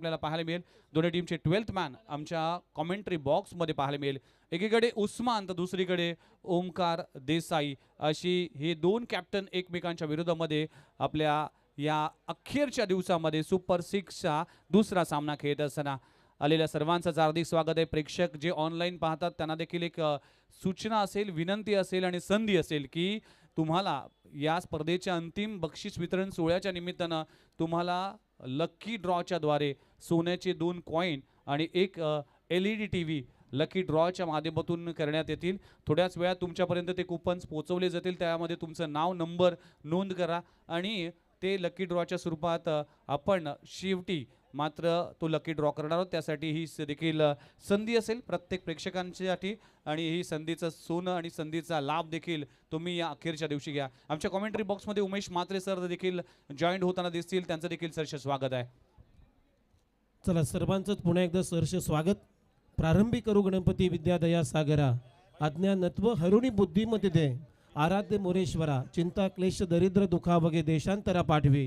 आपल्याला पाहायला मिळेल. दोन्ही टीमचे 12th मॅन आमच्या कॉमेंट्री बॉक्समध्ये पाहायला मिळेल. एकीकडे उस्मान तर दुसरीकडे ओमकार देसाई अशी हे दोन कॅप्टन एकमेकांच्या विरोधामध्ये आपल्या या अखेरच्या दिवसामध्ये सुपर 6चा दुसरा सामना खेळत असताना आलेल्या सर्वांचं हार्दिक स्वागत आहे. प्रेक्षक जे ऑनलाईन पाहतात त्यांना देखील एक सूचना असेल, विनंती असेल आणि संधी असेल की तुम्हाला या स्पर्धेच्या अंतिम बक्षीस वितरण सोहळ्याच्या निमित्तानं तुम्हाला लकी ड्रॉच्या द्वारे सोन्याचे 2 कॉईन आणि एक LED TV लकी ड्रॉच्या माध्यमातून करण्यात येतील. थोड्याच वेळात तुमच्यापर्यंत ते कुपन्स पोहोचवले जातील. त्यामध्ये तुमचं नाव, नंबर नोंद करा आणि ते लकी ड्रॉच्या स्वरूपात आपण शेवटी मात्र तो लकी ड्रॉ करणार आहोत. त्यासाठी ही देखील संधी असेल प्रत्येक प्रेक्षकांसाठी आणि ही संधीचं सोनं आणि संधीचा लाभ देखील तुम्ही या अखेरच्या दिवशी घ्या. आमच्या कॉमेंट्री बॉक्समध्ये उमेश म्हात्रे सर देखील जॉईंट होताना दिसतील. त्यांचं देखील सरसे स्वागत आहे. चला सर्वांचंच पुन्हा एकदा सरसे स्वागत. प्रारंभी करू गणपती विद्यादया सागरा, अज्ञानत्व हरुणी बुद्धिमती दे, आराध्य मोरेश्वरा, चिंता क्लेश दरिद्र दुखा बगे देशांतरा पाठवे,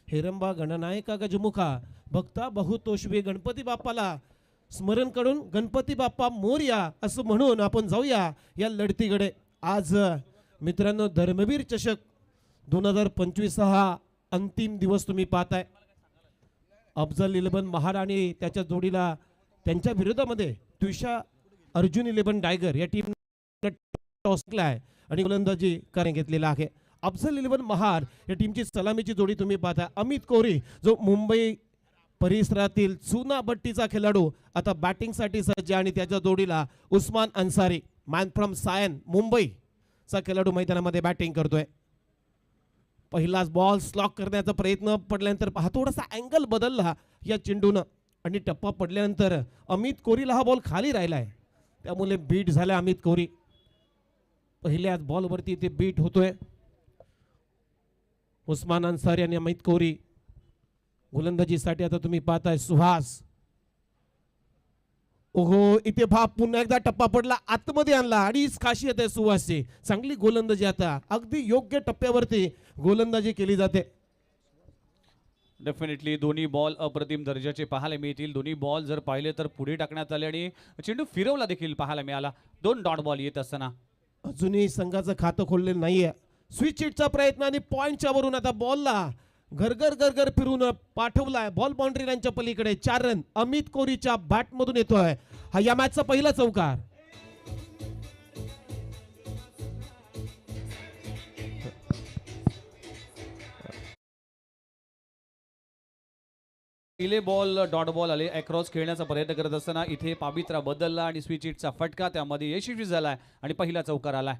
हेरंबा गणनायका गजमुखा, भक्ता बहुतोषवे. गणपती बाप्पाला स्मरण करून गणपती बाप्पा मोरया असं म्हणून आपण जाऊया या लढतीकडे. आज मित्रांनो धर्मवीर चषक 2025 हा अंतिम दिवस तुम्ही पाहताय. अफजल 11 महार आणि त्याच्या जोडीला त्यांच्या विरोधामध्ये तुषा अर्जुन 11 टायगर या टीम टॉस केलाय आणि गोलंदाजी कार्य घेतलेला आहे. अफजल 11 महार या टीमची सलामीची जोडी तुम्ही पाहता. अमित कोहरी जो मुंबई परिसरातील चुनाभट्टीचा खेळाडू आता बॅटिंगसाठी सज्ज आणि त्याच्या जोडीला उस्मान अन्सारी मॅन फ्रॉम सायन मुंबईचा खेळाडू मैदानामध्ये बॅटिंग करतोय. पहिलाच बॉल स्लॉक करण्याचा प्रयत्न पडल्यानंतर हा थोडासा अँगल बदलला या चेंडूनं आणि टप्पा पडल्यानंतर अमित कोहरीला हा बॉल खाली राहिलाय, त्यामुळे बीट झाला अमित कोहरी. पहिल्याच बॉलवरती ते बीट होतोय. उस्मान अन्सारी आणि अमित कोहरी गोलंदाजीसाठी आता तुम्ही पाहताय. सुहास ओहो इथे पुन्हा एकदा टप्पा पडला, आतमध्ये आणला आणि हीच खासियत आहे सुहासची. चांगली गोलंदाजी आता अगदी योग्य टप्प्यावरती गोलंदाजी केली जाते. डेफिनेटली दोन्ही बॉल अप्रतिम दर्जाचे पाहायला मिळतील. दोन्ही बॉल जर पाहिले तर पुढे टाकण्यात आले आणि चेंडू फिरवला देखील पाहायला मिळाला. 2 डॉट बॉल येत असताना अजूनही संघाचं खातं खोललेलं नाहीये. स्विच हिटचा प्रयत्न आणि पॉइंटच्या वरून आता बॉलला घरघर फिरून पाठवलाय बॉल बाउंड्री लाईनच्या पलीकडे. 4 रन अमित कोहरीच्या बॅट मधून येतोय. हा या मॅचचा पहिला चौकार. पहिले बॉल डॉट बॉल आले. अक्रॉस खेळण्याचा प्रयत्न करत असताना इथे पाबित्रा बदलला आणि स्विच हिटचा फटका त्यामध्ये यशस्वी झालाय आणि पहिला चौकार आलाय.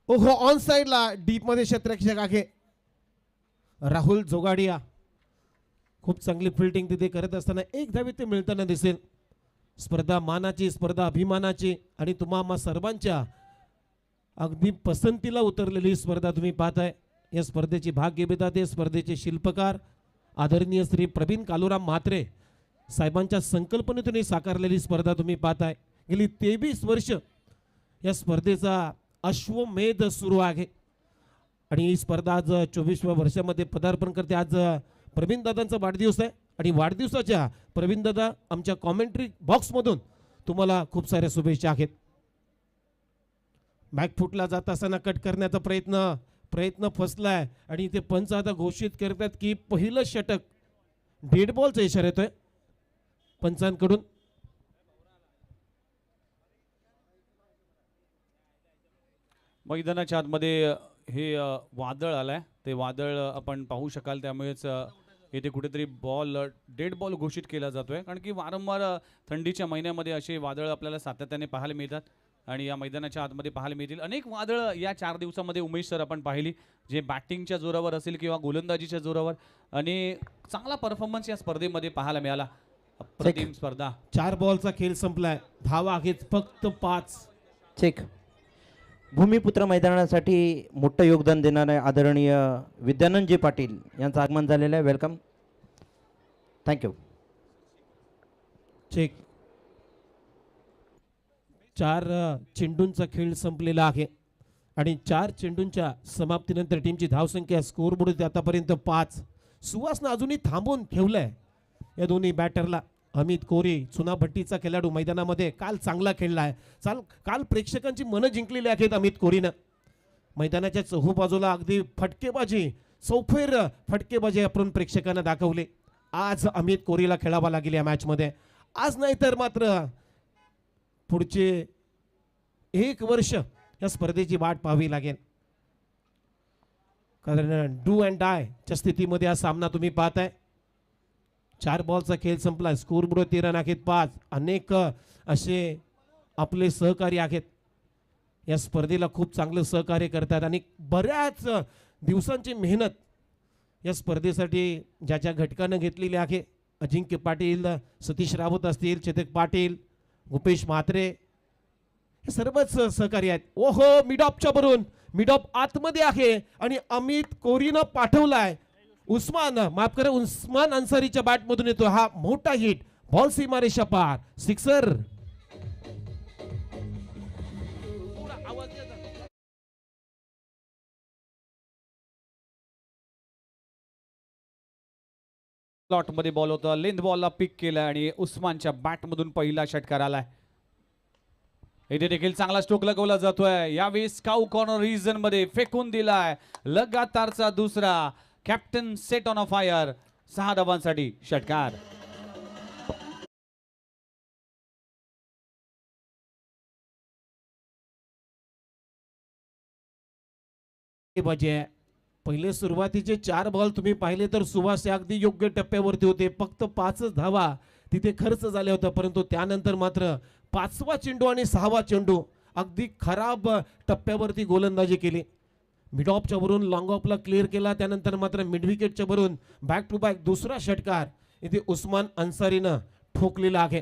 ओहो ऑन साइडला डीप मध्ये क्षेत्ररक्षक आहे राहुल जोगाडिया. खूप चांगली फिल्डिंग तिथे करत असताना एक धाव ते मिळताना दिसेल. स्पर्धा मानाची, स्पर्धा अभिमानाची आणि तुम्हा सर्वांच्या अगदी पसंतीला उतरलेली स्पर्धा तुम्ही पाहताय. या स्पर्धेची भाग घेतात हे स्पर्धेचे शिल्पकार आदरणीय श्री प्रवीण कालुराम म्हात्रे साहेबांच्या संकल्पनेतून साकारलेली स्पर्धा तुम्ही पाहताय. गेली 23 वर्ष या स्पर्धेचा अश्वमेध सुरू आहे आणि ही स्पर्धा आज 24व्या वर्षामध्ये पदार्पण करते. आज प्रवीण दादांचा वाढदिवस आहे आणि वाढदिवसाच्या प्रवीण दादा आमच्या कॉमेंट्री बॉक्समधून तुम्हाला खूप साऱ्या शुभेच्छा आहेत. बॅकफुटला जात असताना कट करण्याचा प्रयत्न फसलाय आणि इथे पंच आता घोषित करतात की पहिलं षटक. डेड बॉलचा इशारा येतोय पंचांकडून. मैदानाच्या आतमध्ये हे वादळ आलाय, ते वादळ आपण पाहू शकाल. त्यामुळेच इथे कुठेतरी बॉल डेड बॉल घोषित केला जातोय, कारण की वारंवार थंडीच्या महिन्यामध्ये असे वादळ आपल्याला सातत्याने पाहायला मिळतात आणि या मैदानाच्या आतमध्ये पाहायला मिळतील. अनेक वादळ या 4 दिवसामध्ये उमेश सर आपण पाहिली, जे बॅटिंगच्या जोरावर असेल किंवा गोलंदाजीच्या जोरावर आणि चांगला परफॉर्मन्स या स्पर्धेमध्ये पाहायला मिळाला. अप्रतिम स्पर्धा. 4 बॉलचा खेळ संपलाय. धावा आहेत फक्त 5. चेक. भूमिपुत्र मैदानासाठी मोठं योगदान देणारे आदरणीय विद्यानंदजी पाटील यांचं आगमन झालेलं आहे. वेलकम. थँक्यू. चेक. 4 चेंडूंचा खेळ संपलेला आहे आणि 4 चेंडूंच्या समाप्तीनंतर टीमची धावसंख्या स्कोरबोर्ड आतापर्यंत 5. सुहासनं अजूनही थांबवून ठेवलंय या दोन्ही बॅटरला. अमित कोरी चुनाभट्टीचा खेळाडू मैदानामध्ये काल चांगला खेळला आहे. काल प्रेक्षकांची मनं जिंकलेली आहेत अमित कोरीनं. मैदानाच्या चहूबाजूला अगदी फटकेबाजी चौफेर फटकेबाजी आपण प्रेक्षकांना दाखवले. आज अमित कोरीला खेळावा लागेल या मॅचमध्ये. आज नाही तर मात्र पुढचे 1 वर्ष या स्पर्धेची वाट पाहावी लागेल. कारण डू अँड डाय च्या स्थितीमध्ये हा सामना तुम्ही पाहताय. 4 बॉलचा खेळ संपला. स्कोरबोर्ड 13 रन आहेत 5. अनेक असे आपले सहकारी आहेत या स्पर्धेला खूप चांगलं सहकार्य करतात आणि बऱ्याच दिवसांची मेहनत या स्पर्धेसाठी ज्याच्या घटकानं घेतलेली आहे. अजिंक्य पाटील, सतीश राऊत असतील, चेतक पाटील, गुपेश म्हात्रे हे सर्वच सहकारी आहेत. ओहो मिडॉपच्या भरून मिडॉप आतमध्ये आहे आणि अमित कोरीनं पाठवलाय. माफ करा उस्मान अन्सारीच्या बॅटमधून येतो हा मोठा हिट. बॉल सीमारेषा पार. सिक्सर. स्लॉट मध्ये बॉल होता. लेंथ बॉलला पिक केला आणि उस्मानच्या बॅटमधून पहिला षटकार आलाय. इथे देखील चांगला स्ट्रोक लगवला जातोय. यावेळी स्काउ कॉर्नर रिजन मध्ये फेकून दिलाय. लगातारचा दुसरा. Captain set on a fire. 6 धावांसाठी षटकार. पहिले सुरुवातीचे 4 बॉल तुम्ही पाहिले तर सुहास अगदी योग्य टप्प्यावरती होते. फक्त 5 धावा तिथे खर्च झाले होते. परंतु त्यानंतर मात्र 5वा चेंडू आणि 6वा चेंडू अगदी खराब टप्प्यावरती गोलंदाजी केली. मिड ऑफच्या वरून लॉंग ऑफला क्लिअर केला. त्यानंतर मात्र मिड विकेटच्या वरून बॅक टू बॅक दुसरा षटकार इथे उस्मान अन्सारीनं ठोकलेला आहे.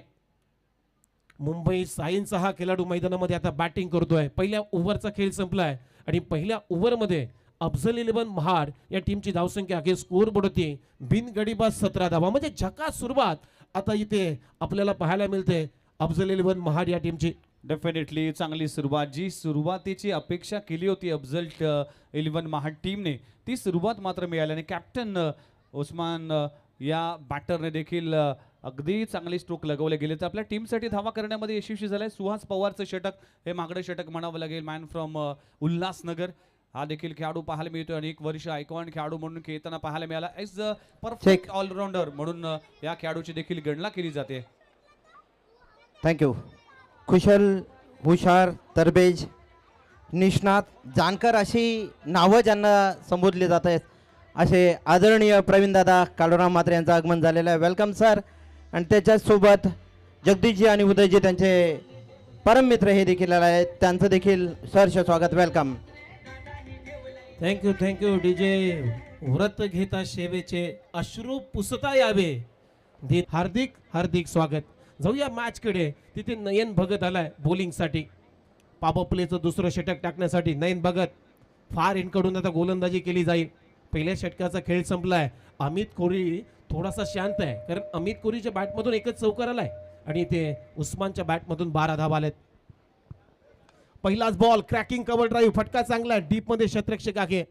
मुंबई सायन्सचा हा खेळाडू मैदानामध्ये आता बॅटिंग करतोय. पहिल्या ओव्हरचा खेळ संपलाय आणि पहिल्या ओव्हरमध्ये अफझल 11 महाड या टीमची धावसंख्या आहे. स्कोर बोर्ड होती बिनगडीबाज 17 धावा. म्हणजे झकास सुरुवात आता इथे आपल्याला पाहायला मिळते अफझल 11 महाड या टीमची. डेफिनेटली चांगली सुरुवात. जी सुरुवातीची अपेक्षा केली होती अफझल 11 महाड टीमने ती सुरुवात मात्र मिळाली आणि कॅप्टन उस्मान या बॅटरने देखील अगदी चांगली स्ट्रोक लगवले गेले. तर आपल्या टीमसाठी धावा करण्यामध्ये यशस्वी झालाय. सुहास पवारचं षटक हे मागडे षटक म्हणावं लागेल. मॅन फ्रॉम उल्हासनगर हा देखील खेळाडू पाहायला मिळतोय. अनेक वर्ष आयकॉन खेळाडू म्हणून खेळताना पाहायला मिळाला. एज अ परफेक्ट ऑलराऊंडर म्हणून या खेळाडूची देखील गणना केली जाते. थँक्यू. कुशल, हुशार, तरबेज, निष्णात, जाणकार अशी नावं ज्यांना संबोधली जात आहेत असे आदरणीय प्रवीणदादा काळूराम म्हात्रे यांचं आगमन झालेलं आहे. Welcome sir. आणि त्याच्यासोबत जगदीशजी आणि उदयजी त्यांचे परम मित्र हे देखील आले आहेत. त्यांचं देखील सहर्ष स्वागत. वेलकम. Thank you DJ. व्रत घेता सेवेचे अश्रू पुसता यावे. हार्दिक हार्दिक स्वागत. जाऊया मॅच कडे. तिथे नयन भगत आलाय बॉलिंगसाठी. पॉवर प्लेचं दुसरं षटक टाकण्यासाठी नयन भगत फार इनकडून आता गोलंदाजी केली जाईल. पहिल्या षटकाचा खेळ संपलाय. अमित कोरी थोडासा शांत आहे कारण अमित कोरीच्या बॅटमधून एकच चौकार आलाय आणि इथे उस्मानच्या बॅटमधून 12 धावा आलेत. पहिलाच बॉल क्रॅकिंग कव्हर ड्राईव्ह. फटका चांगला डीप मध्ये क्षेत्ररक्षक आहे.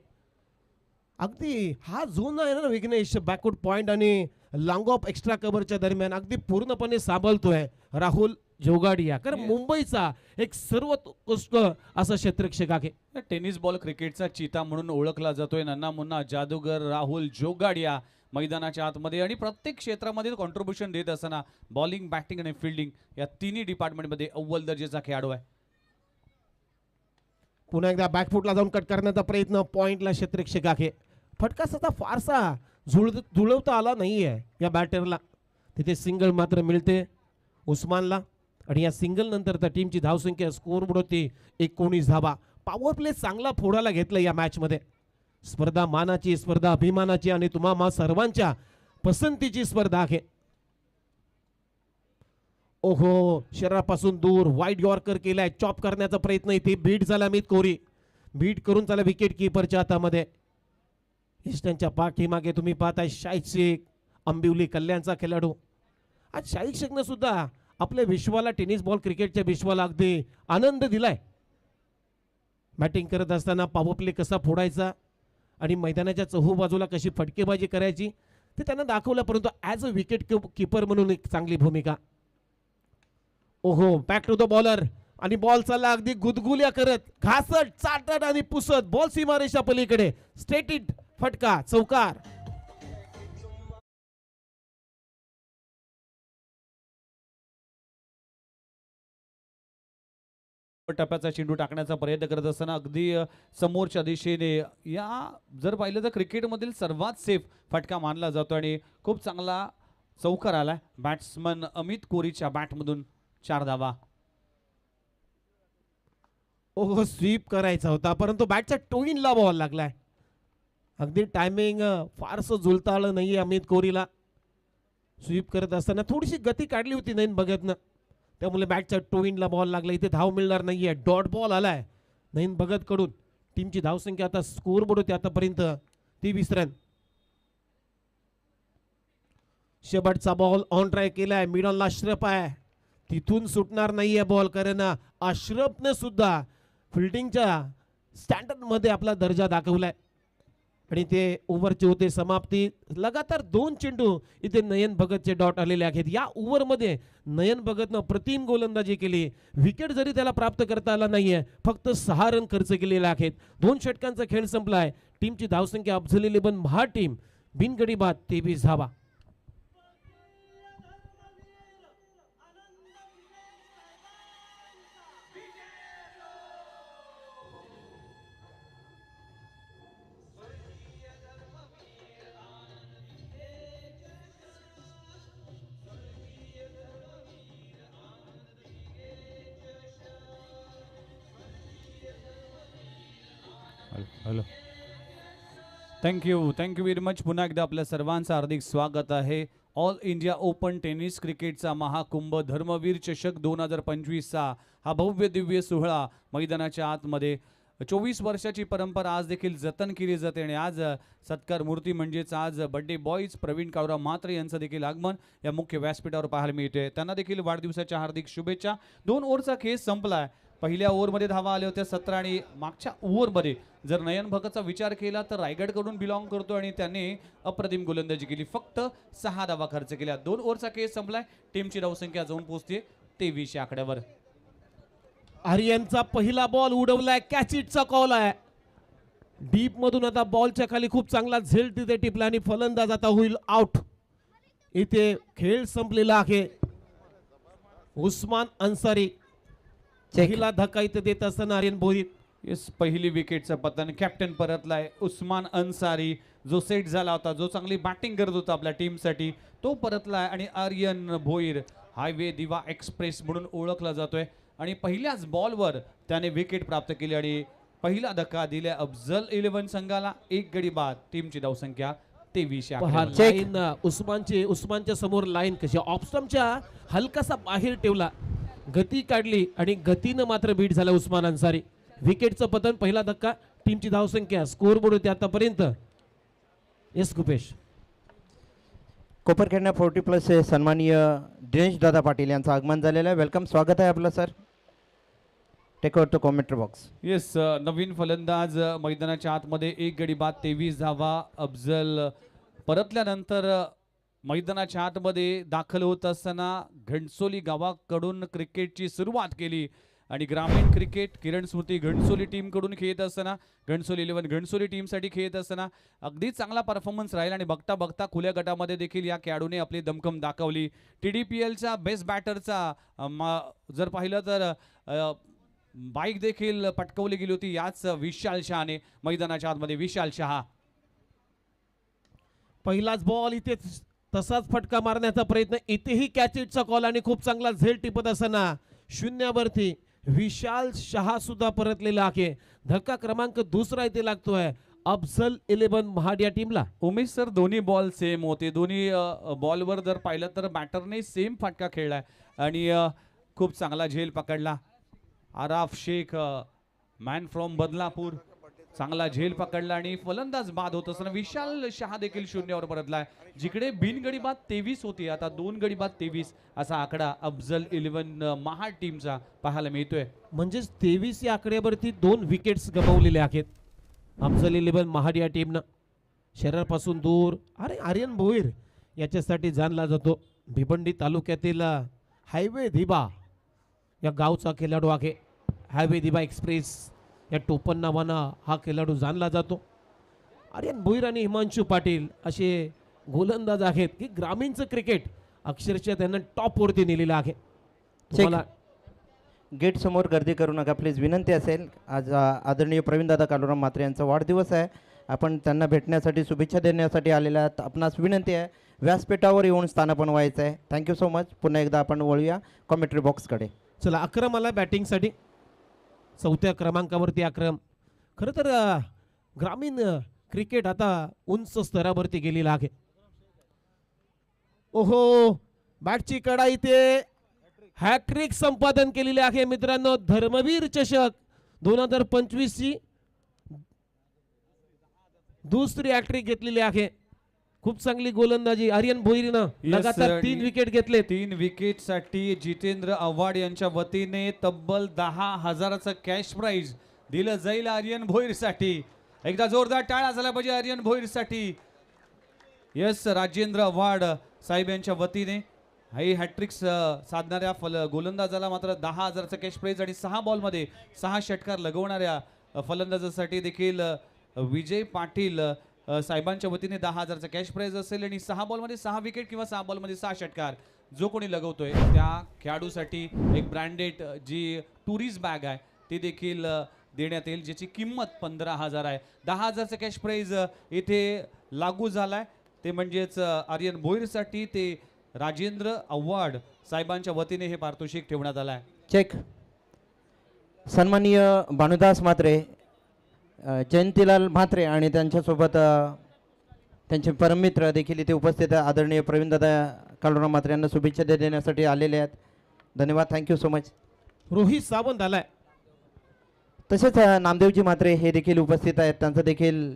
अगदी हा झोन आहे ना विघ्नेश बॅकवर्ड पॉइंट आणि लॉंग ऑफ एक्स्ट्रा कव्हरच्या दरम्यान अगदी पूर्णपणे सांभाळतोय राहुल जोगाडिया. कारण मुंबईचा एक सर्वोत्कृष्ट असा क्षेत्ररक्षक आहे. टेनिस बॉल क्रिकेटचा चीता म्हणून ओळखला जातोय नन्ना मुन्ना जादूगर राहुल जोगाडिया मैदानाच्या आतमध्ये आणि प्रत्येक क्षेत्रामध्ये कॉन्ट्रीब्युशन देत असताना बॉलिंग, बॅटिंग आणि फिल्डिंग या तिन्ही डिपार्टमेंटमध्ये अव्वल दर्जाचा खेळाडू आहे. पुन्हा एकदा बॅकफुटला जाऊन कट करण्याचा प्रयत्न. पॉइंटला क्षेत्ररक्षक आहे. फटका सध्या फारसा जुळवता आला नाहीये या बॅटरला. तिथे सिंगल मात्र मिळते उस्मानला आणि या सिंगल नंतर त्या टीमची धावसंख्या स्कोर बोर्ड होती 19 धावा. पॉवर प्ले चांगला फोडायला घेतला या मॅच मध्ये. स्पर्धा मानाची, स्पर्धा अभिमानाची आणि तुम्हा सर्वांच्या पसंतीची स्पर्धा आहे. ओहो शरीरापासून दूर वाईड यॉर्कर केलाय. चॉप करण्याचा प्रयत्न इथे बीट झाला. अमित कोरी बीट करून चला विकेट किपरच्या हातामध्ये. ईस्टर्नच्या पाठीमागे तुम्ही पाहताय शाहिद शेख, अंबिवली कल्याणचा खेळाडू. आज शाहिद शेखनं सुद्धा आपल्या विश्वाला, टेनिस बॉल क्रिकेटच्या विश्वाला अगदी आनंद दिलाय. बॅटिंग करत असताना पॉवर प्ले कसा फोडायचा आणि मैदानाच्या चहूबाजूला कशी फटकेबाजी करायची ते त्यांना दाखवलं, परंतु ॲज अ विकेट कीपर म्हणून एक चांगली भूमिका. ओहो, बॅक टू द बॉलर आणि बॉल चालला अगदी गुदगुल्या करत, घासत, चाटत आणि पुसत बॉल सीमारेषा पलीकडे. स्ट्रेट इट, फटका, चौकार. टप्प्याचा चेंडू टाकण्याचा प्रयत्न करत असताना अगदी समोरच्या दिशेने या जर पाहिलं तर क्रिकेटमधील सर्वात सेफ फटका मानला जातो आणि खूप चांगला चौकार आलाय बॅट्समन अमित कोरीच्या बॅटमधून. 4 धावा. ओहो, स्वीप करायचा होता, परंतु बॅटच्या टोईनला बॉल लागलाय. अगदी टायमिंग फारसं जुळताळलं नाहीये अमित कोरीला. स्वीप करत असताना थोडीशी गती काढली होती नयन भगतनं, त्यामुळे बॅटच्या टोईनला बॉल लागला. इथे धाव मिळणार नाहीये. डॉट बॉल आलाय नयन भगत कडून. टीमची धावसंख्या आता स्कोर बोर्ड होती आतापर्यंत 23 रन. शेवटचा बॉल ऑन ट्राय केलाय. मिडॉनला अश्रफ आहे, तिथून सुटणार नाहीये बॉल, कारण अश्रफने सुद्धा फिल्डिंगच्या स्टँडर्ड मध्ये आपला दर्जा दाखवलाय आणि ते ओव्हरचे होते समाप्ती. लगातार 2 चेंडू इथे नयन भगतचे डॉट आलेले आहेत. या ओव्हरमध्ये नयन भगतनं प्रतिम गोलंदाजी केली. विकेट जरी त्याला प्राप्त करता आला नाहीये, फक्त 6 रन खर्च केलेले आहेत. 2 षटकांचा खेळ संपलाय. टीमची धावसंख्या अफझल 11 महा टीम बिनगडी बाद 23 धावा. Hello, thank you very much. पुन्हा एकदा आपल्या सर्वांचं हार्दिक स्वागत आहे. ऑल इंडिया ओपन टेनिस क्रिकेटचा महाकुंभ धर्मवीर चषक 2025चा हा भव्य दिव्य सोहळा मैदानाच्या आतमध्ये 24 वर्षाची परंपरा आज देखील जतन केली जाते आणि आज सत्कार मूर्ती म्हणजेच आज बड्डे बॉईज प्रवीण कावरा म्हात्रे यांचं देखील आगमन या मुख्य व्यासपीठावर पाहायला मिळते. त्यांना देखील वाढदिवसाच्या हार्दिक शुभेच्छा. 2 ओव्हरचा खेळ संपलाय. पहिल्या ओव्हरमध्ये धावा आल्या होत्या 17 आणि मागच्या ओव्हरमध्ये जर नयन भगतचा विचार केला तर रायगडकडून बिलॉंग करतो आणि त्याने अप्रतिम गोलंदाजी केली. फक्त 6 धावा खर्च केल्या. 2 ओव्हरचा खेळ संपलाय. टीमची धावसंख्या जाऊन पोहोचते 23 या आकड्यावर. आर्यनचा पहिला बॉल उडवलाय. कॅच इटचा कॉल आहे. डीप मधून आता बॉलच्या खाली खूप चांगला झेल तिथे टिपला आणि फलंदाज आता होईल आउट. इथे खेळ संपलेला आहे. उस्मान अन्सारी पहिला धक्का इथे देत असताना आर्यन भोईर. येस, पहिली विकेटचं पतन. कॅप्टन परतलाय उस्मान अन्सारी, जो सेट झाला होता, जो चांगली बॅटिंग करत होता आपल्या टीमसाठी, तो परतलाय आणि आर्यन भोईर हायवे दिवा एक्सप्रेस म्हणून ओळखला जातोय आणि पहिल्याच बॉलवर त्याने विकेट प्राप्त केली आणि पहिला धक्का दिला अफझल 11 संघाला. 1 गडी बाद. टीमची धावसंख्या 23 या आकड्यावर. लाईन उस्मानच्या समोर लाईन कशी ऑप्स्टमच्या हलकासा बाहेर ठेवला, गती काढली आणि गतीनं मात्र बीट झाला उस्मान अन्सारी. विकेटचं पतन, पहिला धक्का. टीमची धावसंख्या स्कोर बोर्ड होती आतापर्यंत. येस गुपेश. कोपरखेडना 40+ सन्माननीय दिनेश दादा पाटील यांचं आगमन झालेलं आहे. वेलकम, स्वागत आहे आपलं sir. Take over to commentary box. Yes, नवीन फलंदाज मैदानाच्या आतमध्ये. 1 गडी बाद 23 धावा. अफझल परतल्यानंतर मैदानाच्या आतमध्ये दाखल होत असताना घणसोली गावाकडून क्रिकेटची सुरुवात केली आणि ग्रामीण क्रिकेट किरण स्मृती घणसोली टीमकडून खेळत असताना, घणसोली 11 घणसोली टीमसाठी खेळत असताना अगदी चांगला परफॉर्मन्स राहिला आणि बघता बघता खुल्या गटामध्ये देखील या खेळाडूने आपली दमखम दाखवली. TDPLचा बेस्ट बॅटरचा जर पाहिलं तर बाईक देखील पटकवली गेली होती याच विशाल शहाने. मैदानाच्या आतमध्ये विशाल शहा. पहिलाच बॉल इथे तसाच फटका मारण्याचा प्रयत्न. इथेही कॅच इटचा कॉल आणि खूप चांगला झेल टिपत असताना शून्यावरती विशाल शहा सुद्धा परतलेला आहे. धक्का क्रमांक 2 इथे लागतोय अफझल 11 महाड या टीमला. उमेश सर, दोन्ही बॉल सेम होते. दोन्ही बॉलवर जर पाहिलं तर बॅटरने सेम फटका खेळलाय आणि खूप चांगला झेल पकडला. आराफ शेख मॅन फ्रॉम बदलापूर चांगला झेल पकडला आणि फलंदाज बाद होत असताना विशाल शहा देखील शून्यावर परतलाय. जिकडे बिनगडी बाद 23 होती, आता 2 गडी बाद 23 असा आकडा अफझल 11 महाड टीमचा पाहायला मिळतोय. म्हणजेच 23 या आकड्यावरती 2 विकेट्स गमावलेले आहेत अफझल 11 महाड या टीमनं. शरीरापासून दूर. अरे आर्यन भोईर याच्यासाठी जाणला जातो. भिवंडी तालुक्यातील हायवे दिबा या गावचा खेळाडू आहे. हायवे दिबा एक्सप्रेस या टोपण नावानं हा खेळाडू जाणला जातो. आर्यन भोईर आणि हिमांशू पाटील असे गोलंदाज आहेत की ग्रामीणचं क्रिकेट अक्षरशः त्यांना टॉपवरती नेलेलं आहे. तुम्हाला गेट समोर गर्दी करू नका प्लीज, विनंती असेल. आज आदरणीय प्रवीणदादा कालुराम म्हात्रे यांचा वाढदिवस आहे. आपण त्यांना भेटण्यासाठी शुभेच्छा देण्यासाठी आलेल्या आहात. आपणास विनंती आहे व्यासपीठावर येऊन स्थानापन्न व्हायचं आहे. Thank you so much. पुन्हा एकदा आपण वळूया कॉमेंट्री बॉक्सकडे. चला अक्रम आला बॅटिंगसाठी. 4थ्या क्रमांकावरती अक्रम. खरं तर ग्रामीण क्रिकेट आता उंच स्तरावरती गेलेला आहे. ओहो बॅटची कडा इथे हॅट्रिक संपादन केलेले आहे मित्रांनो. धर्मवीर चषक 2025 ची दुसरी हॅट्रिक घेतलेली आहे. खूप चांगली गोलंदाजी आर्यन भोईरनं लगातार 3 विकेट घेतले. 3 विकेटसाठी जितेंद्र आव्हाड यांच्या वतीने तब्बल 10,000चं कॅश प्राइज दिलं जाईल आर्यन भोईरसाठी. एकदा जोरदार टाळ्या झाला पाहिजे आर्यन भोईरसाठी. यस राजेंद्र आव्हाड साहेब यांच्या वतीने हे हॅट्रिक्स साधणाऱ्या गोलंदाजाला मात्र 10,000चं कॅश प्राइज आणि 6 बॉलमध्ये 6 षटकार लगवणाऱ्या फलंदाजासाठी देखील विजय पाटील साहेबांच्या वतीने 10,000चं कॅश प्राइज असेल आणि 6 बॉलमध्ये 6 विकेट किंवा 6 बॉलमध्ये 6 षटकार जो कोणी लगवतोय त्या खेळाडूसाठी एक ब्रँडेड जी टुरिस्ट बॅग आहे ती देखील देण्यात येईल ज्याची किंमत 15,000 आहे. 10,000चं कॅश प्राइज इथे लागू झालाय ते म्हणजेच आर्यन भोईरसाठी ते राजेंद्र आव्हाड साहेबांच्या वतीने हे पारितोषिक ठेवण्यात आलं आहे. चेक. सन्माननीय भानुदास म्हात्रे, जयंतीलाल म्हात्रे आणि त्यांच्यासोबत त्यांचे परममित्र देखील इथे उपस्थित आहे. आदरणीय प्रवीणदादा कालुराम म्हात्रे यांना शुभेच्छा देण्यासाठी आलेले आहेत. धन्यवाद. Thank you so much. Rohit Sawant आलाय. तसेच नामदेवजी म्हात्रे हे देखील उपस्थित आहेत. त्यांचं देखील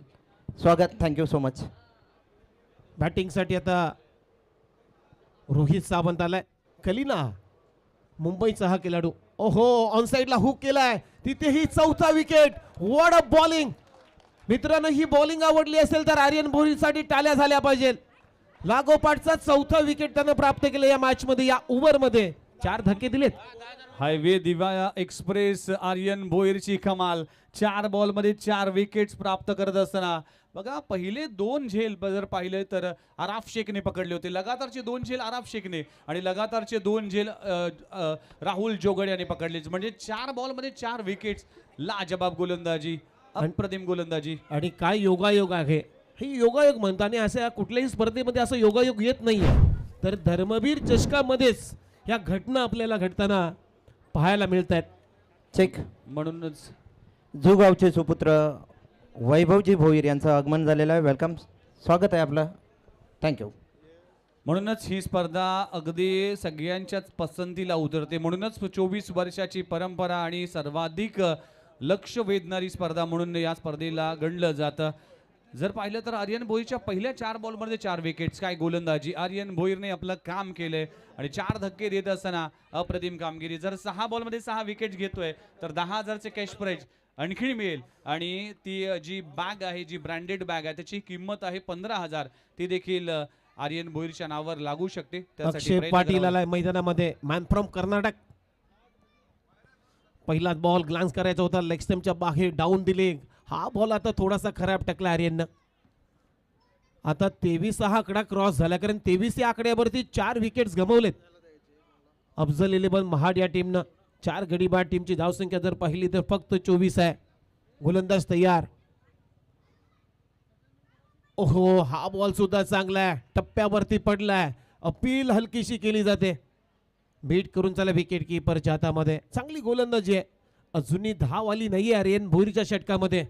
स्वागत. Thank you so much. बॅटिंगसाठी आता रोहित सावंत आलाय. कलिना मुंबईचा हा खेळाडू. ओहो ऑन साइडला हुक केलाय. तिथेही 4था विकेट. What a bowling. मित्रांनो ही बॉलिंग आवडली असेल तर आर्यन भोईरसाठी टाळ्या झाल्या पाहिजे. लागोपाठचा 4था विकेट त्यानं प्राप्त केलं या मॅच मध्ये. या ओव्हर मध्ये 4 धक्के दिलेत. हायवे दिवा एक्सप्रेस आर्यन भोईरची कमाल. 4 बॉलमध्ये 4 विकेट्स प्राप्त करत असताना बघा पहिले 2 झेल जर पाहिले तर आराफ शेखने पकडले होते. लगातारचे 2 झेल आराफ शेखने आणि लगातारचे 2 झेल राहुल जोगड याने पकडले. म्हणजे 4 बॉलमध्ये 4 विकेट्स. लाजबाब गोलंदाजी, अप्रतिम गोलंदाजी. आणि काय योगायोग आहे. हे योगायोग म्हणताना असं कुठल्याही स्पर्धेमध्ये असं योगायोग येत नाहीये. तर धर्मवीर चषकामध्येच या घटना आपल्याला घडताना पाहायला मिळत आहेत. चेक. म्हणूनच जुगावचे सुपुत्र वैभवजी भोईर यांचं आगमन झालेलं आहे. वेलकम. स्वागत आहे आपलं. थँक्यू. म्हणूनच ही स्पर्धा अगदी सगळ्यांच्याच पसंतीला उतरते. म्हणूनच 24 वर्षाची परंपरा आणि सर्वाधिक लक्ष वेधणारी स्पर्धा म्हणून या स्पर्धेला गणलं जातं. जर पाहिलं तर आर्यन भोईरच्या पहिल्या 4 बॉलमध्ये 4 विकेट्स. काय गोलंदाजी. आर्यन भोईरने आपलं काम केलंय आणि 4 धक्के देत असताना अप्रतिम कामगिरी. जर 6 बॉलमध्ये 6 विकेट्स घेतोय तर 10,000चे कॅश प्राइज आणखी मिळेल. आणि ती जी बॅग आहे जी ब्रँडेड बॅग आहे त्याची किंमत आहे 15,000. ती देखील आर्यन भोईरच्या नावावर लागू शकते. अक्षय पाटील आलाय मैदानामध्ये. Man from Karnataka. पहिला बॉल ग्लान्स करायचा होता. लेग स्टंपच्या बाहेर डाऊन दिले. हा बॉल आता थोडासा खराब टाकला आर्यननं. आता 23 हा आकडा क्रॉस झाला कारण 23 या आकड्यावरती 4 विकेट्स गमावलेत. अफजल 11 महाड या टीमनं. 4 गडी बाद. टीमची धावसंख्या जर पाहिली तर फक्त 24 आहे. गोलंदाज तयार. ओहो हा बॉल सुद्धा चांगला आहे. टप्प्यावरती पडलाय. अपील हलकीशी केली जाते. बीट करून चला विकेट कीपरच्या हातामध्ये. चांगली गोलंदाजी आहे. अजूनही धाव आली नाहीये आर्यन भोईरच्या षटकामध्ये.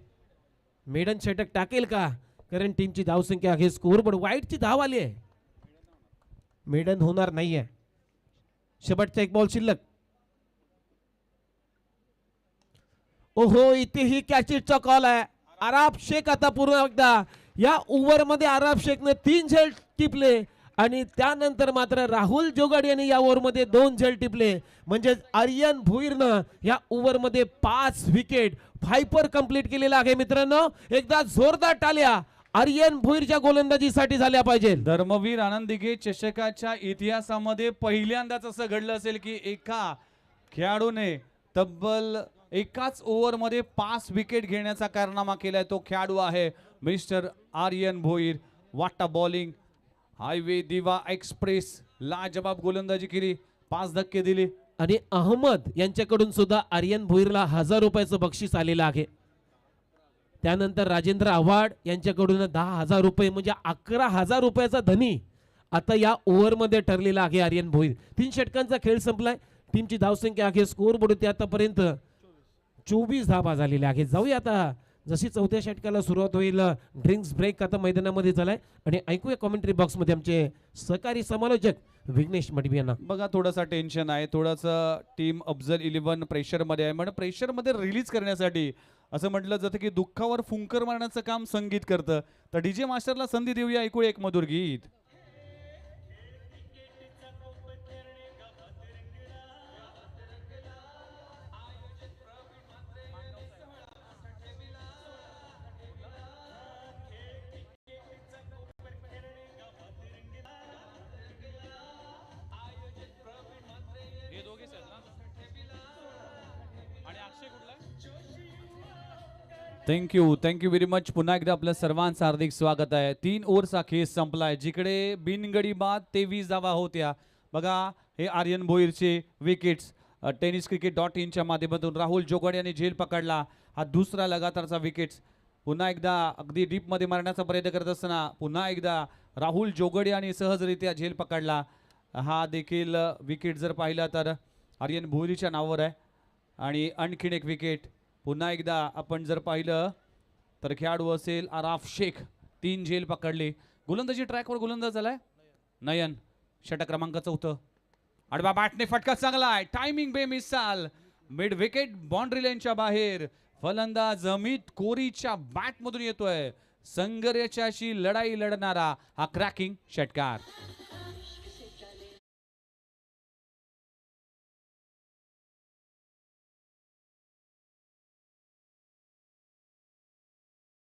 मेडन षटक टाकेल का कारण टीमची धावसंख्या आहे. स्कोर पण वाईटची धाव आली आहे. मेडन होणार नाहीये. शेवटचा एक बॉल शिल्लक. ओहो इथेही कॅचेसचा कॉल आहे. आराफ शेख आता पूर्ण एकदा या ओव्हर मध्ये आराफ शेखने 3 झेल टिपले आणि त्यानंतर मात्र राहुल जोगड यांनी या ओव्हर मध्ये 2 झेल टिपले. म्हणजे आर्यन भोईरनं या ओव्हर मध्ये 5 विकेट फायपर कंप्लीट केलेला आहे. मित्रांनो एकदा जोरदार टाळ्या आर्यन भोईरच्या गोलंदाजीसाठी झाल्या पाहिजे. धर्मवीर आनंद दिघे चषकाच्या इतिहासामध्ये पहिल्यांदाच असं घडलं असेल की एका खेळाडूने तब्बल एकाच ओव्हरमध्ये 5 विकेट घेण्याचा कारनामा केलाय. तो खेळाडू आहे मिस्टर आर्यन भोईर. वाटा बॉलिंग, हायवे दिवा एक्सप्रेस, लाजबाब गोलंदाजी केली, 5 धक्के दिले. आणि अहमद यांच्याकडून सुद्धा आर्यन भोईरला 1000 रुपयाचं बक्षीस आलेलं आहे. त्यानंतर राजेंद्र आव्हाड यांच्याकडून 10,000 रुपये म्हणजे 11,000 रुपयाचा धनी आता या ओव्हरमध्ये ठरलेला आहे आर्यन भोईर. 3 षटकांचा खेळ संपलाय. टीमची धावसंख्या आहे स्कोर बोर्ड आतापर्यंत 24 धावा झालेल्या आहेत. जाऊया आता जशी 4थ्या षटकाला सुरुवात होईल. ड्रिंक्स ब्रेक आता मैदानामध्ये झालाय आणि ऐकूया कॉमेंट्री बॉक्स मध्ये आमचे सहकारी समालोचक विघ्नेश मडवी यांना. बघा थोडासा टेन्शन आहे, थोडंसं टीम अफजल 11 प्रेशरमध्ये आहे. म्हणजे प्रेशरमध्ये रिलीज करण्यासाठी असं म्हटलं जातं की दुःखावर फुंकर मारण्याचं काम संगीत करतं. तर डीजे मास्टरला संधी देऊया, ऐकूया एक मधुर गीत. Thank you very much. पुन्हा एकदा आपल्या सर्वांचं हार्दिक स्वागत आहे. 3 ओव्हरचा खेळ संपलाय. जिकडे बिनगडी बाद 23 धावा होत्या. बघा हे आर्यन भोईरचे विकेट्स. tenniscricket.in च्या माध्यमातून राहुल जोगड यांनी झेल पकडला. हा दुसरा लगातारचा विकेट्स. पुन्हा एकदा अगदी डीपमध्ये मारण्याचा प्रयत्न करत असताना पुन्हा एकदा राहुल जोगड यांनी सहजरित्या झेल पकडला. हा देखील विकेट जर पाहिला तर आर्यन भोईरच्या नावावर आहे. आणि आणखीन एक विकेट पुन्हा एकदा आपण जर पाहिलं तर खेळाडू असेल आराफ शेख. 3 झेल पकडले. गोलंदाजी ट्रॅकवर गोलंदाज झालाय नयन. षटक क्रमांक 4. आडवा बॅटने फटका चांगला आहे. टायमिंग बेमिसाल. मिड विकेट बाउंड्री लाईनच्या बाहेर. फलंदाज अमित कोरीच्या बॅटमधून येतोय. संघर्षाची लढाई लढणारा हा क्रॅकिंग षटकार.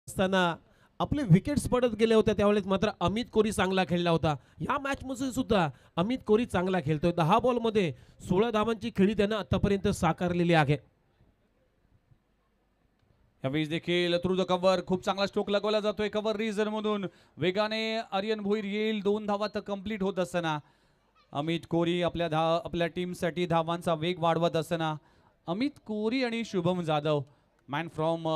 असताना आपले विकेट्स पडत गेले होते त्यावेळेस मात्र अमित कोरी चांगला खेळला होता. या मॅच मध्ये सुद्धा अमित कोरी चांगला खेळतोय. 10 बॉलमध्ये 16 धावांची खेळी त्यानं आतापर्यंत साकारलेली आहे. यावेळी देखील थ्रू द कव्हर खूप चांगला स्ट्रोक लगवला जातोय कव्हर रिजन मधून. वेगाने आर्यन भोईर येईल. 2 धावा तर कंप्लीट होत असताना अमित कोरी आपल्या टीमसाठी धावांचा वेग वाढवत असताना अमित कोरी आणि शुभम जाधव. मॅन फ्रॉम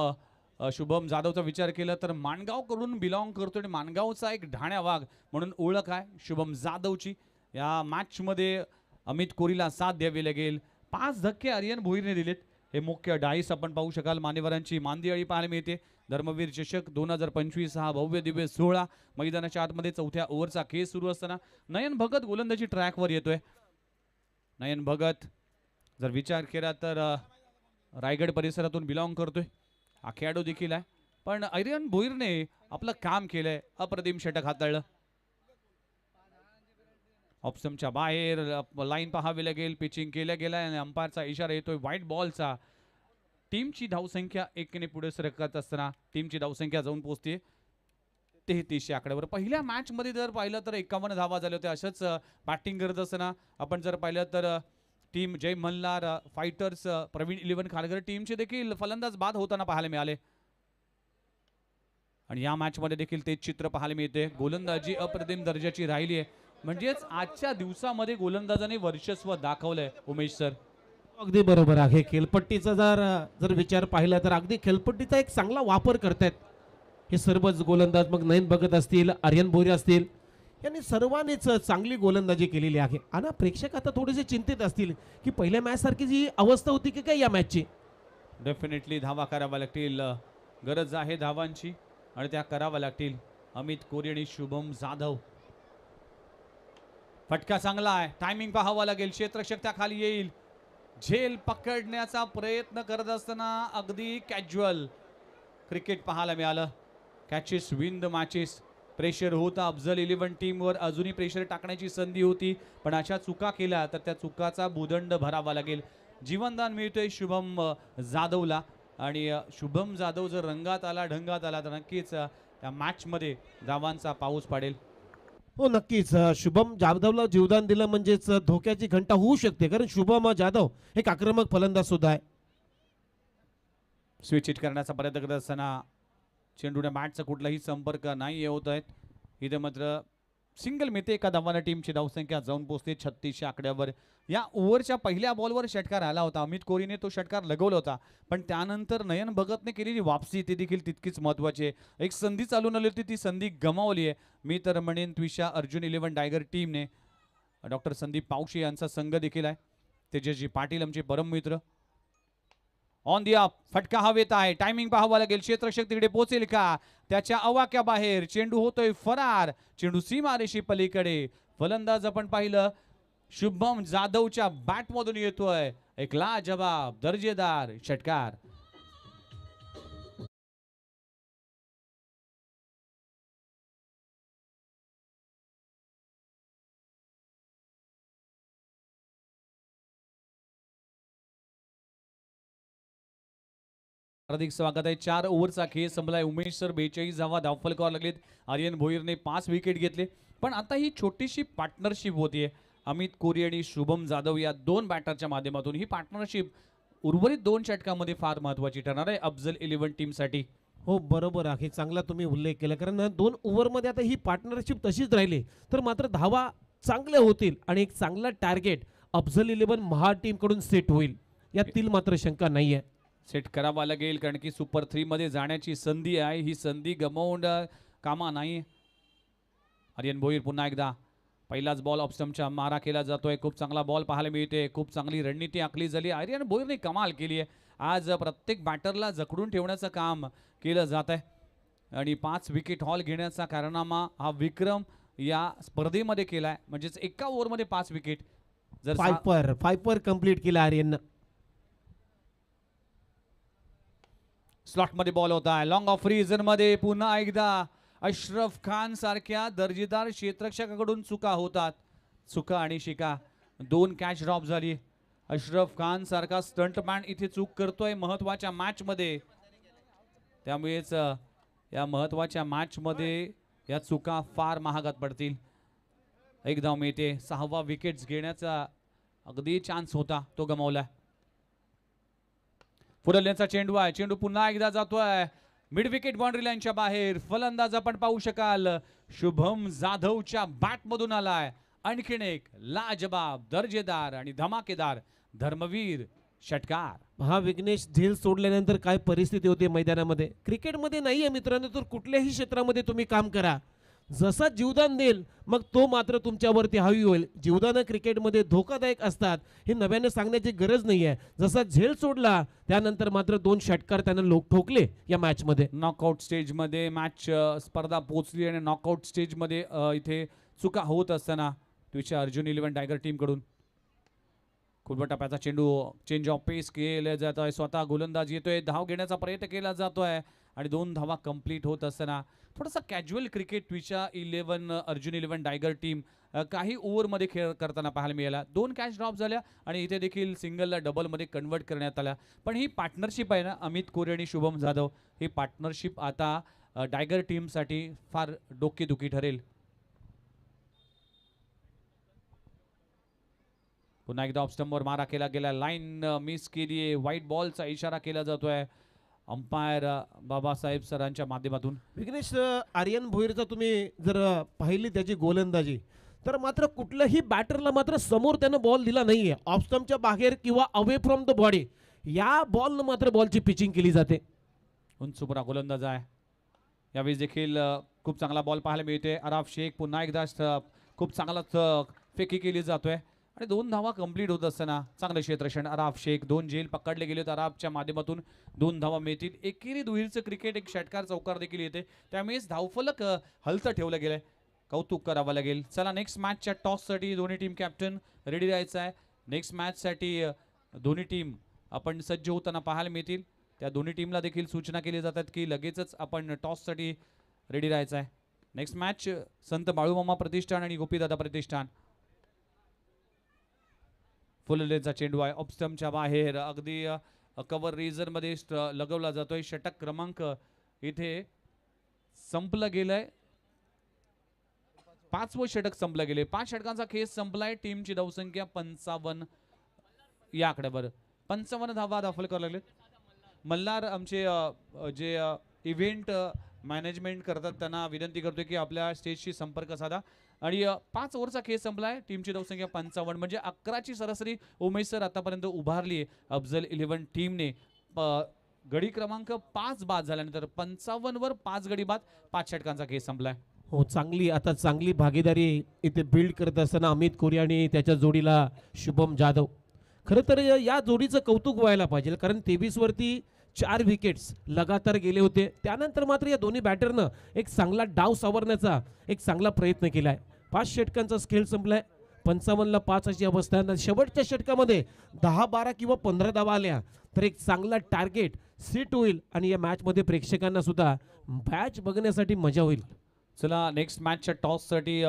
शुभम जाधवचा विचार केला तर माणगाव कडून बिलॉंग करतो आणि माणगावचा एक ढाण्या वाघ म्हणून ओळख आहे शुभम जाधवची. या मॅच मध्ये अमित कोरीला साथ द्यावी लागेल. 5 धक्के आर्यन भोईरने दिलेत. हे मुख्य डाईस आपण पाहू शकाल. मान्यवरांची मांदियाळी पाहायला मिळते. धर्मवीर चषक 2025 हा भव्य दिव्य सोहळा. मैदानाच्या आतमध्ये 4थ्या ओव्हरचा खेळ सुरू असताना नयन भगत गोलंदाजी ट्रॅकवर येतोय. नयन भगत जर विचार केला तर रायगड परिसरातून बिलॉंग करतोय. हा खेळाडू देखील आहे. पण आर्यन भोईरने आपलं काम केलंय. अप्रतिम षटक हाताळलं. ऑप्शनच्या बाहेर लाईन पाहावी लागेल. पिचिंग केल्या गेलाय आणि अंपायरचा इशारा येतोय व्हाईट बॉलचा. टीमची धावसंख्या 1 पुढे सरकत असताना टीमची धावसंख्या जाऊन पोहोचते 33 आकड्यावर. पहिल्या मॅच मध्ये जर पाहिलं तर 51 धावा झाल्या होत्या. अशाच बॅटिंग करत असताना आपण जर पाहिलं तर टीम जय मल्हार फायटर्स प्रवीण 11 खारघर टीमचे देखील फलंदाज बाद होताना पाहायला मिळाले. आणि या मॅच मध्ये देखील तेच चित्र पाहायला मिळते. गोलंदाजी अप्रतिम दर्जाची राहिली आहे. म्हणजेच आजच्या दिवसामध्ये गोलंदाजाने वर्चस्व दाखवलंय उमेश सर. अगदी बरोबर आहे. खेळपट्टीचा जर विचार पाहिला तर अगदी खेळपट्टीचा एक चांगला वापर करतायत हे सर्वच गोलंदाज. मग नयन भगत असतील, आर्यन भोईर असतील, यांनी सर्वांनीच चांगली गोलंदाजी केलेली आहे. आणि प्रेक्षक आता थोडेसे चिंतित असतील की पहिल्या मॅच सारखी जी अवस्था होती की काय या मॅचची. डेफिनेटली धावा कराव्या लागतील. गरज आहे धावांची आणि त्या कराव्या लागतील. अमित कोरी आणि शुभम जाधव. फटका चांगला आहे. टायमिंग पाहावा लागेल. क्षेत्ररक्षक त्या खाली येईल. झेल पकडण्याचा प्रयत्न करत असताना अगदी कॅज्युअल क्रिकेट पाहायला मिळालं. Catches win the matches. Pressure होता अफजल 11 टीमवर. अजूनही प्रेशर टाकण्याची संधी होती पण अशा चुका केल्या तर त्या चुकाचा भूदंड भरावा लागेल. जीवनदान मिळतोय शुभम जाधवला. आणि शुभम जाधव जर रंगात आला ढंगात आला तर नक्कीच त्या मॅचमध्ये धावांचा पाऊस पडेल. हो नक्कीच शुभम जाधवला जीवदान दिलं म्हणजेच धोक्याची घंटा होऊ शकते, कारण शुभम जाधव एक आक्रमक फलंदाज सुद्धा आहे. स्विच हिट करण्याचा प्रयत्न करत असताना चेंडूने बॅटचा कुठलाही संपर्क नाही होत आहेत. इथे मात्र सिंगल मिळते. एका धावाने टीमची धावसंख्या जाऊन पोहोचते 36 आकड्यावर. या ओव्हरच्या पहिल्या बॉलवर षटकार आला होता. अमित कोहलीने तो षटकार लगवला होता, पण त्यानंतर नयन भगतने केलेली वापसी ती देखील तितकीच महत्त्वाची आहे. एक संधी चालून आली होती, ती संधी गमावली आहे. मी तर म्हणेन त्विषा अर्जुन 11 टायगर टीमने डॉक्टर संदीप पावशी यांचा संघ देखील आहे. तेजस्वी पाटील आमचे परम मित्र. ऑन दी अप, फटका हवेत आहे. टायमिंग पाहावा लागेल. क्षेत्ररक्षक तिकडे पोहोचेल का? त्याच्या अवाक्या बाहेर चेंडू होतोय फरार. चेंडू सीमारेषे पलीकडे. फलंदाज आपण पाहिलं शुभम जाधवच्या बॅटमधून येतोय एक लाजवाब दर्जेदार षटकार. हार्दिक स्वागत आहे. 4 ओव्हरचा खेळ संपलाय. उमेश सर 42 धावा धावफलकावर लागलेत. आर्यन भोईरने 5 विकेट घेतले. पण आता ही छोटीशी पार्टनरशिप होतीये अमित कोहली आणि शुभम जाधव या 2 बॅटरच्या माध्यमातून. ही पार्टनरशिप उर्वरित 2 षटकामध्ये फार महत्त्वाची ठरणार आहे अफजल 11 टीमसाठी. हो बरोबर आहे, चांगला तुम्ही उल्लेख केला, कारण 2 ओव्हरमध्ये आता ही पार्टनरशिप तशीच राहिली तर मात्र धावा चांगल्या होतील आणि एक चांगला टार्गेट अफजल 11 महा टीमकडून सेट होईल यातील मात्र शंका नाही आहे. सेट करावा लागेल, कारण की सुपर 3 मध्ये जाण्याची संधी आहे. ही संधी गमावून कामा नाही. आर्यन भोईर पुन्हा एकदा पहिलाच बॉल ऑफस्टम्पच्या मारा केला जातोय. खूप चांगला बॉल पाहायला मिळते. खूप चांगली रणनीती आखली झाली. आर्यन भोईरने कमाल केली आहे. आज प्रत्येक बॅटरला जखडून ठेवण्याचं काम केलं जात आहे आणि 5 विकेट हॉल घेण्याचा कारनामा हा विक्रम या स्पर्धेमध्ये केलाय. म्हणजेच एका ओव्हरमध्ये 5 विकेट. जर 5 कंप्लीट केला आर्यन. स्लॉट मध्ये बॉल होता आहे. लॉंग ऑफ रिझन मध्ये पुन्हा एकदा अशरफ खान सारख्या दर्जेदार क्षेत्ररक्षकाकडून चुका होतात. चुका आणि शिका 2 कॅच ड्रॉप झाली. अशरफ खान सारखा स्टंटमॅन इथे चूक करतोय महत्वाच्या मॅच मध्ये. त्यामुळेच या महत्वाच्या मॅच मध्ये या चुका फार महागात पडतील. एक धाव मिळते. 6वा विकेट्स घेण्याचा अगदी चान्स होता, तो गमावला. फुलण्याचा चेंडू आहे. चेंडू पुन्हा एकदा जातोय मिड विकेट बाउंड्री लाईनच्या बाहेर. फलंदाज आपण पाहू शकाल शुभम जाधवच्या बॅट मधून आलाय आणखीन एक लाजवाब दर्जेदार आणि धमाकेदार धर्मवीर षटकार. हा विघ्नेश झेल सोडल्यानंतर काय परिस्थिती होती मैदानामध्ये. क्रिकेटमध्ये नाहीये मित्रांनो, तर कुठल्याही क्षेत्रामध्ये तुम्ही काम करा, जसा जीवदान देईल मग तो मात्र तुमच्यावरती हावी होईल. जीवदान क्रिकेटमध्ये धोकादायक असतात हे नव्याने सांगण्याची गरज नाही आहे. जसा झेल सोडला त्यानंतर मात्र 2 षटकार त्यानं लोक ठोकले या मॅचमध्ये. नॉकआउट स्टेजमध्ये मॅच स्पर्धा पोहोचली आणि नॉकआउट स्टेजमध्ये इथे चुका होत असताना तुझ्या अर्जुन 11 टायगर टीमकडून खूप टप्प्याचा चेंडू चेंज ऑफ पेस केला जात आहे. स्वतः गोलंदाज येतोय. धाव घेण्याचा प्रयत्न केला जातोय आणि 2 धावा कंप्लीट होत असताना थोडासा कॅज्युअल क्रिकेट ट्विचा 11 अर्जुन 11 टायगर टीम काही ओव्हरमध्ये खेळ करताना पाहायला मिळाला. 2 कॅच ड्रॉप झाल्या आणि इथे देखील सिंगलला डबलमध्ये कन्वर्ट करण्यात आला. पण ही पार्टनरशिप आहे ना अमित कोहली आणि शुभम जाधव, ही पार्टनरशिप आता टायगर टीमसाठी फार डोकेदुखी ठरेल. पुन्हा एकदा ऑफस्टंपवर मारा केला गेला. लाईन मिस केली आहे. व्हाईट बॉलचा इशारा केला जातोय अंपायर बाबासाहेब सरांच्या माध्यमातून. विघ्नेश आर्यन भोईरचा तुम्ही जर पाहिली त्याची गोलंदाजी तर मात्र कुठल्याही बॅटरला मात्र समोर त्यानं बॉल दिला नाहीये. ऑफस्टंपच्या बाहेर किंवा अवे फ्रॉम द बॉडी या बॉलनं मात्र बॉलची पिचिंग केली जाते. उंचपुरा गोलंदाज आहे. यावेळी देखील खूप चांगला बॉल पाहायला मिळते. अराफ शेख पुन्हा एकदा खूप चांगला फेकी केली जातोय आणि 2 धावा कंप्लीट होत असताना चांगलं क्षेत्ररक्षण. अराफ शेख 2 झेल पकडले गेले. अराफच्या माध्यमातून 2 धावा मिळतील. एकेरी दुहेरीचं क्रिकेट एक षटकार चौकार देखील येते, त्यामुळेच धावफलक हलतं ठेवलं गेलंय. कौतुक करावं लागेल. चला नेक्स्ट मॅचच्या टॉससाठी दोन्ही टीम कॅप्टन रेडी राहायचं आहे. नेक्स्ट मॅचसाठी दोन्ही टीम आपण सज्ज होताना पाहायला मिळतील. त्या दोन्ही टीमला देखील सूचना केली जातात की लगेचच आपण टॉससाठी रेडी राहायचं आहे. नेक्स्ट मॅच संत बाळूमामा प्रतिष्ठान आणि गोपीदादा प्रतिष्ठान. फुललेचा चेंडू आहे ऑफस्टंपच्या बाहेर अगदी कव्हर रिजन मध्ये लगवला जातोय. षटक क्रमांक इथे संपलं गेलंय. 5वं षटक संपलं गेले. 5 षटकांचा खेळ संपलाय. टीमची धावसंख्या 55 या आकड्यावर. 55 धावा दाखल करायला लागलेत. मल्हार आमचे जे इव्हेंट मॅनेजमेंट करतात त्यांना विनंती करतोय की आपल्या स्टेजशी संपर्क साधा. आणि 5 ओव्हरचा खेळ संपलाय. टीमची धावसंख्या 55 म्हणजे 11ची सरासरी उमेश सर आतापर्यंत उभारली आहे अफजल 11 टीमने. गडी क्रमांक 5 बाद झाल्यानंतर 55 वर 5 गडी बाद. 5 षटकांचा खेळ संपलाय. हो, चांगली भागीदारी इथे बिल्ड करत असताना अमित कोरी आणि त्याच्या जोडीला शुभम जाधव. खरं तर या जोडीचं कौतुक व्हायला पाहिजे, कारण 23 वरती 4 विकेट्स लगातार गेले होते. त्यानंतर मात्र या दोन्ही बॅटरनं एक चांगला डाव सावरण्याचा एक चांगला प्रयत्न केलाय. 5 षटकांचा खेळ संपलाय. 55ला 5 अशी अवस्था आहे. शेवटच्या षटकामध्ये 10, 12 किंवा 15 धावा आल्या तर एक चांगला टार्गेट सेट होईल आणि या मॅचमध्ये प्रेक्षकांना सुद्धा मॅच बघण्यासाठी मजा होईल. चला नेक्स्ट मॅचच्या टॉससाठी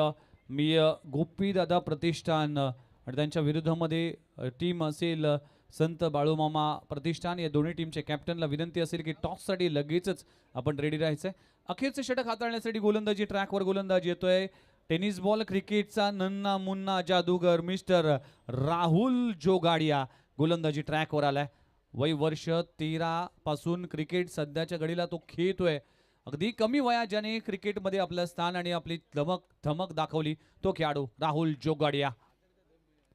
मी गोपी दादा प्रतिष्ठान आणि त्यांच्या विरुद्धमध्ये टीम असेल संत बाळूमामा प्रतिष्ठान. या दोन्ही टीमच्या कॅप्टनला विनंती असेल की टॉससाठी लगेचच आपण रेडी राहायचंय. अखेरचे षटक हाताळण्यासाठी गोलंदाजी ट्रॅकवर गोलंदाज येतोय. टेनिस बॉल क्रिकेटचा नन्ना मुन्ना जादूगर मिस्टर राहुल जोगाडिया गोलंदाजी ट्रॅकवर आलाय. वय वर्ष 13 पासून क्रिकेट सध्याच्या घडीला तो खेळतोय. अगदी कमी वयात ज्याने क्रिकेटमध्ये आपलं स्थान आणि आपली धमक दाखवली तो खेळाडू राहुल जोगाडिया.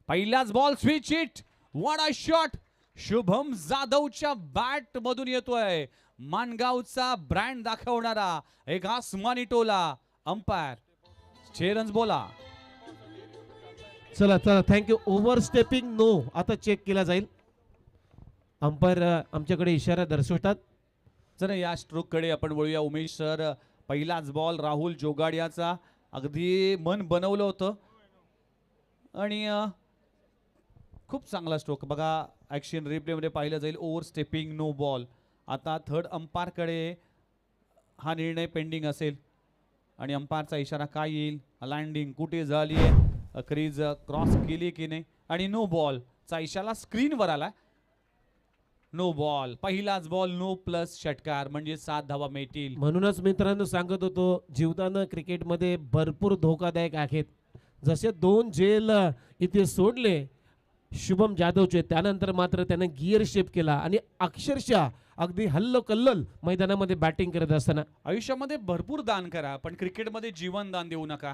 पहिलाच ball switch hit. What a shot. Shubham जाधवच्या बॅट मधून येतोय. मानगावचा ब्रँड दाखवणारा एक आसमानी टोला. अंपायर 6 रन्स बोला. चला थँक्यू. ओव्हर स्टेपिंग नो आता चेक केला जाईल. अंपायर आमच्याकडे इशारा दर्शवतात. चला या स्ट्रोक कडे आपण वळूया. उमेश सर पहिलाच बॉल राहुल जोगाडियाचा अगदी मन बनवलं होतं आणि खूप चांगला स्ट्रोक बघा. ॲक्शन रिप्लेमध्ये पाहिलं जाईल. Overstepping no ball. आता थर्ड अंपायरकडे हा निर्णय पेंडिंग असेल आणि अंपायरचा इशारा काय येईल. लँडिंग कुठे झाली आहे, क्रीज क्रॉस केली की नाही आणि नो बॉलचा इशारा स्क्रीनवर आला. No ball. पहिलाच बॉल नो प्लस षटकार म्हणजे 7 धावा मिळतील. म्हणूनच मित्रांनो सांगत होतो जीवदान क्रिकेटमध्ये भरपूर धोकादायक आहेत. जसे 2 जेल इथे सोडले शुभम जाधवचे, त्यानंतर मात्र त्याने गिअर शेप केला आणि अक्षरशः अगदी हल्लो कल्लोल मैदानामध्ये बॅटिंग करत असताना. आयुष्यामध्ये भरपूर दान करा पण क्रिकेटमध्ये जीवन दान देऊ नका.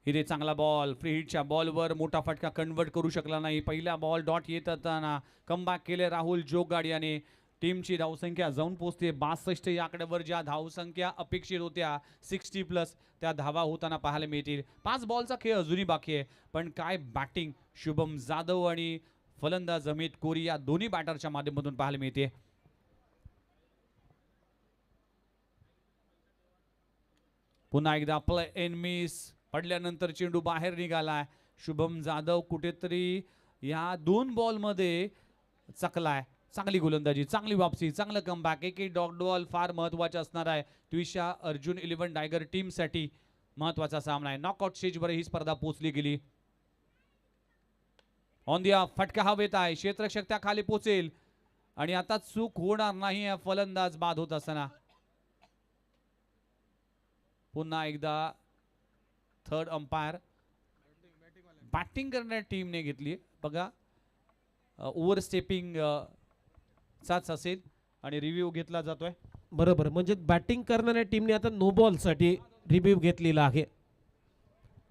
इथे चांगला बॉल. फ्री हिटच्या बॉलवर मोठा फटका कन्वर्ट करू शकला नाही. पहिला बॉल डॉट येत असताना कमबॅक केले राहुल जोगाडियाने. टीमची धावसंख्या जाऊन पोहोचते 62 या आकड्यावर. ज्या धावसंख्या अपेक्षित होत्या 60 प्लस त्या धावा होताना पाहायला मिळतील. 5 बॉलचा खेळ अजूनही बाकी आहे पण काय बॅटिंग शुभम जाधव आणि फलंदाज अमित कोरी या दोन्ही बॅटरच्या माध्यमातून पाहायला मिळते. पुन्हा एकदा प्ले इन मिस. पडल्यानंतर चेंडू बाहेर निघालाय. शुभम जाधव कुठेतरी या 2 बॉलमध्ये चकलाय. चांगली गोलंदाजी, चांगली वापसी, चांगलं कमबॅक. एक डॉट बॉल फार महत्वाचा असणार आहे. त्विषा अर्जुन 11 टायगर टीमसाठी महत्वाचा सामना आहे. नॉकआउट स्टेजवर ही स्पर्धा पोहोचली गेली. ऑन द फटका हवेत आहे. क्षेत्ररक्षक त्या खाली पोहोचेल आणि आता चूक होणार नाही. फलंदाज बाद होत असताना पुन्हा एकदा थर्ड अंपायर बॅटिंग करणाऱ्या टीमने घेतली. बघा ओव्हर स्टेपिंग चाच असेल आणि रिव्ह्यू घेतला जातोय. बरोबर, म्हणजे बॅटिंग करणाऱ्या टीमने आता नो बॉल साठी रिव्ह्यू घेतलेला आहे.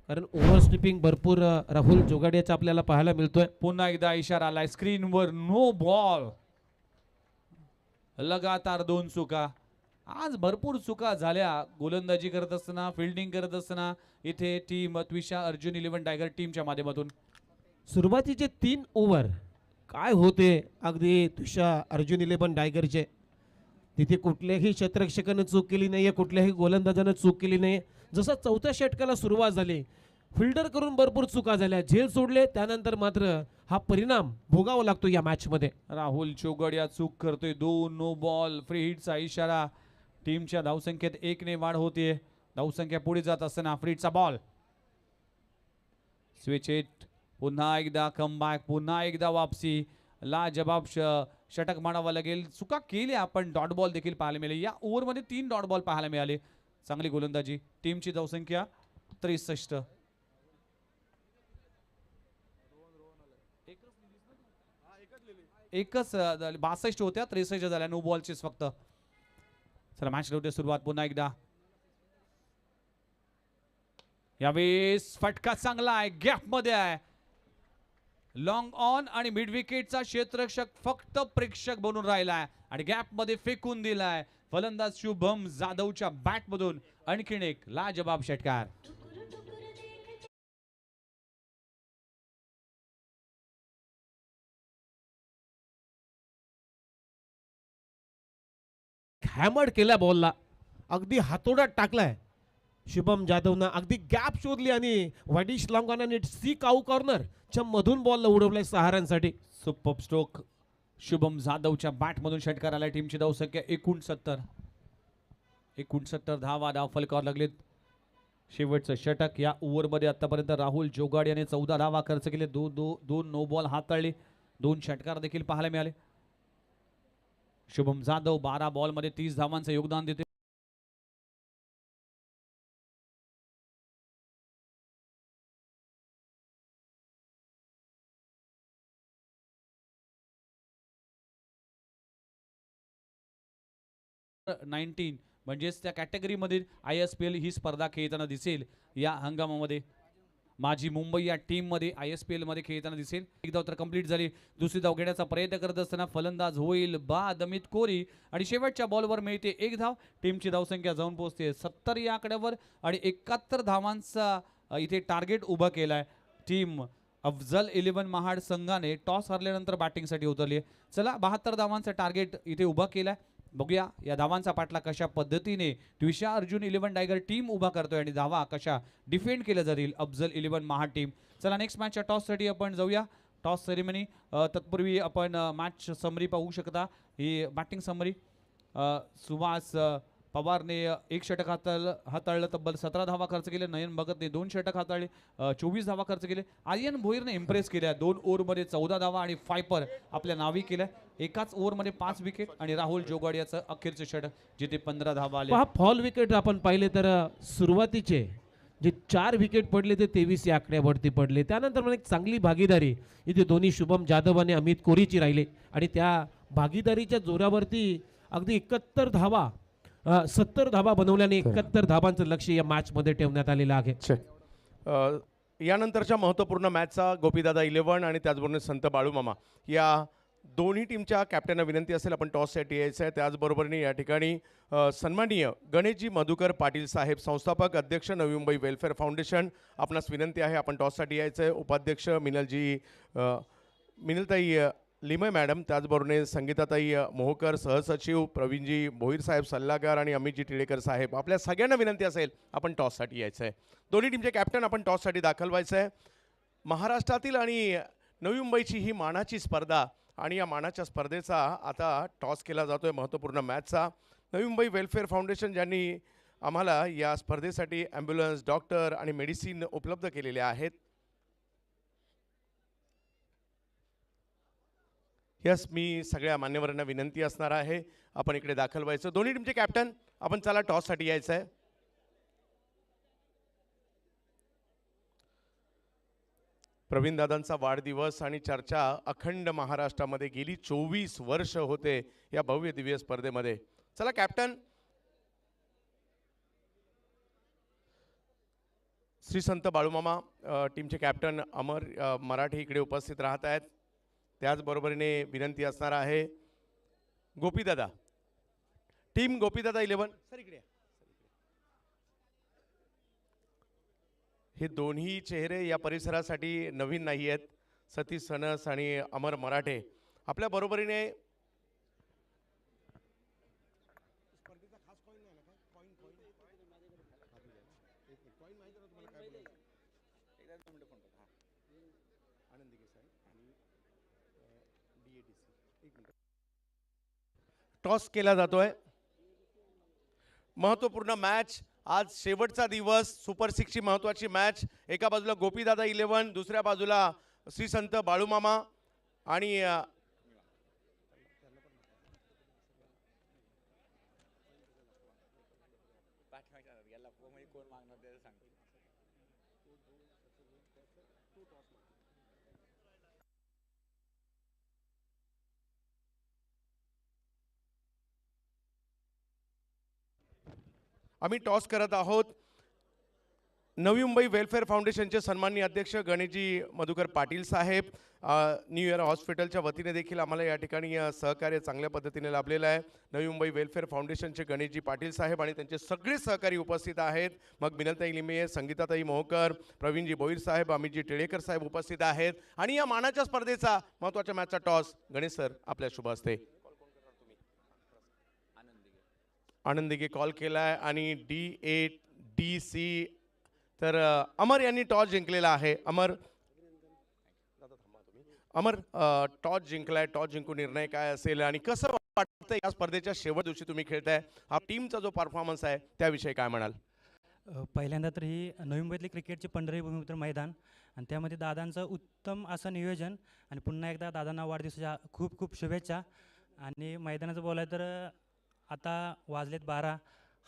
कारण ओव्हर स्टेपिंग भरपूर राहुल जोगाडियाचा आपल्याला पाहायला मिळतोय. पुन्हा एकदा इशारा आलाय स्क्रीनवर. No ball. लगातार 2 चुका. आज भरपूर चुका झाल्या गोलंदाजी करत असताना, फिल्डिंग करत असताना इथे टीम त्विषा अर्जुन 11 टायगर टीमच्या माध्यमातून. सुरुवातीचे 3 ओव्हर काय होते अगदी तुषा अर्जुन 11 टायगरचे. तिथे कुठल्याही क्षेत्ररक्षकानं चूक केली नाहीये, कुठल्याही गोलंदाजानं चूक केली नाही. जसं 4थ्या षटकाला सुरुवात झाली फिल्डर करून भरपूर चुका झाल्या, झेल सोडले, त्यानंतर मात्र हा परिणाम भोगावा लागतो या मॅच मध्ये. राहुल जोगाडिया चूक करतोय. 2 नो बॉल. फ्री हिटचा इशारा. टीमच्या धावसंख्येत 1 ने वाढ होते. धावसंख्या पुढे जात असताना फ्री हिटचा बॉल. Switch hit. पुन्हा एकदा कमबॅक. पुन्हा एकदा वापसी लाजबाब षटक म्हणावं लागेल. चुका केल्या पण डॉट बॉल देखील पाहायला मिळाले. या ओव्हरमध्ये 3 डॉट बॉल पाहायला मिळाले. चांगली गोलंदाजी. टीमची धावसंख्या 63. एकच 62 होत्या, 63 झाल्या. नो बॉलचीच फक्त. चला मॅच होते सुरुवात पुन्हा एकदा. यावेळेस फटका चांगला आहे, गॅप मध्ये आहे. लॉंग ऑन आणि मिड विकेटचा क्षेत्ररक्षक फक्त प्रेक्षक बनून राहिलाय आणि गॅप मध्ये फेकून दिलाय. फलंदाज शुभम जाधवच्या बॅट मधून आणखीन एक लाजबाब षटकार. हॅमर्ड केला बॉलला, अगदी हातोड्यात टाकलाय. शुभम जाधवनं अगदी गॅप शोधली आणि वाडिश लॉंगॉन सी काऊ कॉर्नर च्या मधून बॉलला उडवलाय 6 रनसाठी. सुपर स्ट्रोक शुभम जाधवच्या बॅट मधून षटकार आलाय. टीमची धावसंख्या 69 धावा धाव फलकावर लागलेत. शेवटचं षटक या ओव्हरमध्ये आतापर्यंत राहुल जोगाड याने 14 धावा खर्च केले. दोन नो बॉल हाताळले. 2 षटकार देखील पाहायला मिळाले. शुभम जाधव 12 बॉलमध्ये 30 धावांचं योगदान देते. म्हणजेच त्या कॅटेगरीमध्ये ISPL ही स्पर्धा खेळताना दिसेल. या हंगामामध्ये माझी मुंबई या टीम मध्ये ISPL मध्ये खेळताना दिसेल. एक धाव तर कंप्लीट झाली. दुसरी धाव घेण्याचा प्रयत्न करत असताना फलंदाज होईल बाद अमित कोरी आणि शेवटच्या बॉलवर मिळते 1 धाव. टीमची धावसंख्या जाऊन पोहोचते 70 या आकड्यावर आणि 71 धावांचा इथे टार्गेट उभा केलाय. टीम अफजल 11 महाड संघाने टॉस हरल्यानंतर बॅटिंगसाठी उतरली. चला 72 धावांचा टार्गेट इथे उभा केलाय. बघूया या धावांचा पाठला कशा पद्धतीने द्विशा अर्जुन 11 टायगर टीम उभा करतोय आणि धावा कशा डिफेंड केल्या जातील अफजल 11 महाड टीम. चला नेक्स्ट मॅचच्या टॉससाठी आपण जाऊया. टॉस सेरेमनी तत्पूर्वी आपण मॅच समरी पाहू शकता. ही बॅटिंग समरी. सुहास पवारने 1 षटक हाताळलं. तब्बल 17 धावा खर्च केले. नयन भगतने 2 षटक हाताळले. 24 धावा खर्च केले. आर्यन भोईरने इम्प्रेस केल्या. 2 ओव्हरमध्ये 14 धावा आणि फायपर आपल्या नावी केल्या. एकाच ओव्हरमध्ये 5 विकेट आणि राहुल जोगाड याचं अखेरचे षटक जिथे 15 धावा आले. पहा फॉल विकेट आपण पाहिले तर सुरुवातीचे जे 4 विकेट पडले ते 23 या आकड्यावरती पडले. त्यानंतर मग एक चांगली भागीदारी इथे दोन्ही शुभम जाधव आणि अमित कोरीची राहिली आणि त्या भागीदारीच्या जोरावरती अगदी 71 धावा 70 धावा बनवल्याने 71 धावांचं लक्ष या मॅच मध्ये ठेवण्यात आलेलं आहे. यानंतरच्या महत्त्वपूर्ण मॅचचा गोपीदादा 11 आणि त्याचबरोबर संत बाळूमामा या दोन्ही टीमच्या कॅप्टनना विनंती असेल आपण टॉससाठी यायचं आहे. त्याचबरोबरीने या ठिकाणी सन्माननीय गणेशजी मधुकर पाटील साहेब संस्थापक अध्यक्ष नवी मुंबई वेलफेअर फाउंडेशन आपणास विनंती आहे आपण टॉससाठी यायचं आहे. उपाध्यक्ष मिनलताई लिमय मॅडम, त्याचबरोबर संगीताताई मोहकर, सहसचिव प्रवीणजी भोईर साहेब सल्लागार आणि अमितजी टिळेकर साहेब आपल्या सगळ्यांना विनंती असेल आपण टॉससाठी यायचं आहे. दोन्ही टीमचे कॅप्टन आपण टॉससाठी दाखल व्हायचं आहे. महाराष्ट्रातील आणि नवी मुंबईची ही मानाची स्पर्धा आणि या मानाच्या स्पर्धेचा आता टॉस केला जातो आहे महत्त्वपूर्ण मॅचचा. नवी मुंबई वेलफेअर फाउंडेशन ज्यांनी आम्हाला या स्पर्धेसाठी ॲम्ब्युलन्स, डॉक्टर आणि मेडिसिन उपलब्ध केलेले आहेत. यस, मी सगळ्या मान्यवरांना विनंती असणार आहे आपण इकडे दाखल व्हायचं. दोन्ही टीमचे कॅप्टन आपण चला टॉससाठी यायचं आहे. प्रवीण दादांचा वाढदिवस आणि चर्चा अखंड महाराष्ट्रामध्ये गेली 24 वर्ष होते या भव्य दिव्य स्पर्धेमध्ये. चला कॅप्टन श्री संत बाळूमामा टीमचे कॅप्टन अमर मराठे इकडे उपस्थित राहत आहेत. त्याचबरोबरीने विनंती असणार आहे गोपीदादा टीम गोपीदादा 11 सर इकडे. हे दोन्ही चेहरे या परिसरासाठी नवीन नाही आहेत. सतीश सनस आणि अमर मराठे आपल्या बरोबरीने टॉस केला जातोय. महत्त्वपूर्ण मॅच आज शेवटचा दिवस सुपर 6 ची महत्त्वाची मॅच. एका बाजूला गोपीदादा 11, दुसऱ्या बाजूला श्री संत बाळूमामा आणि आम्ही टॉस करत आहोत. नवी मुंबई वेलफेअर फाउंडेशनचे सन्माननीय अध्यक्ष गणेशजी मधुकर पाटील साहेब, न्यू इयर हॉस्पिटलच्या वतीने देखील आम्हाला या ठिकाणी सहकार्य चांगल्या पद्धतीने लाभलेलं आहे. नवी मुंबई वेलफेअर फाउंडेशनचे गणेशजी पाटील साहेब आणि त्यांचे सगळे सहकारी उपस्थित आहेत. मग मिनलताई लिमे, संगीताताई मोहकर, प्रवीणजी भोईर साहेब, अमितजी टिळेकर साहेब उपस्थित आहेत. आणि या मानाच्या स्पर्धेचा महत्त्वाच्या मॅचचा टॉस गणेश सर आपल्या शुभ हस्ते. आनंद दिघे कॉल केला आहे आणि D8DC तर अमर यांनी टॉस जिंकलेला आहे. अमर टॉस जिंकलाय. टॉस जिंकून निर्णय काय असेल आणि कसं वाटतं या स्पर्धेच्या शेवट दिवशी तुम्ही खेळताय, हा टीमचा जो परफॉर्मन्स आहे त्याविषयी काय म्हणाल? पहिल्यांदा तर ही नवी मुंबईतली क्रिकेटची पंढरी भूमिपुत्र मैदान आणि त्यामध्ये दादांचं उत्तम असं नियोजन आणि पुन्हा एकदा दादांना वाढदिवसाच्या खूप खूप शुभेच्छा. आणि मैदानाचं बोलायचं तर आता वाजलेत 12.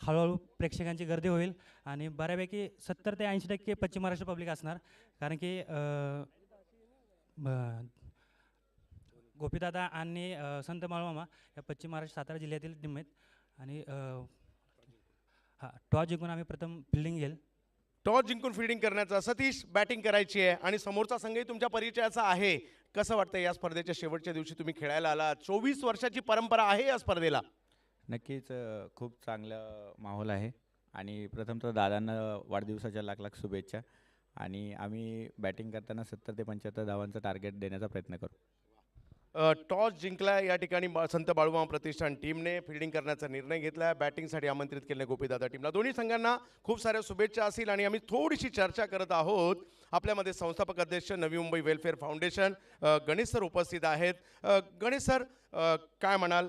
हळूहळू प्रेक्षकांची गर्दी होईल आणि बऱ्यापैकी 70 ते 80% पश्चिम महाराष्ट्र पब्लिक असणार, कारण की गोपीदादा आणि संत माळमामा या पश्चिम महाराष्ट्र सातारा जिल्ह्यातील टीम आहेत. आणि टॉस जिंकून आम्ही प्रथम फिल्डिंग घेईल. टॉस जिंकून फिल्डिंग करण्याचा, सतीश बॅटिंग करायची आहे आणि समोरचा संघही तुमच्या परिचयाचा आहे. कसं वाटतं या स्पर्धेच्या शेवटच्या दिवशी तुम्ही खेळायला आला? 24 वर्षाची परंपरा आहे या स्पर्धेला. नक्कीच खूप चांगला माहोल आहे आणि प्रथमतः दादांना वाढदिवसाच्या लाख लाख शुभेच्छा. आणि आम्ही बॅटिंग करताना 70 ते 75 धावांचं टार्गेट देण्याचा प्रयत्न करू. टॉस जिंकला या ठिकाणी संत बाळूमामा प्रतिष्ठान टीमने फिल्डिंग करण्याचा निर्णय घेतला. बॅटिंगसाठी आमंत्रित केले गोपीदादा टीमला. दोन्ही संघांना खूप साऱ्या शुभेच्छा असतील. आणि आम्ही थोडीशी चर्चा करत आहोत. आपल्यामध्ये संस्थापक अध्यक्ष नवी Mumbai welfare foundation Ganesh sir उपस्थित आहेत. गणेश सर, काय म्हणाल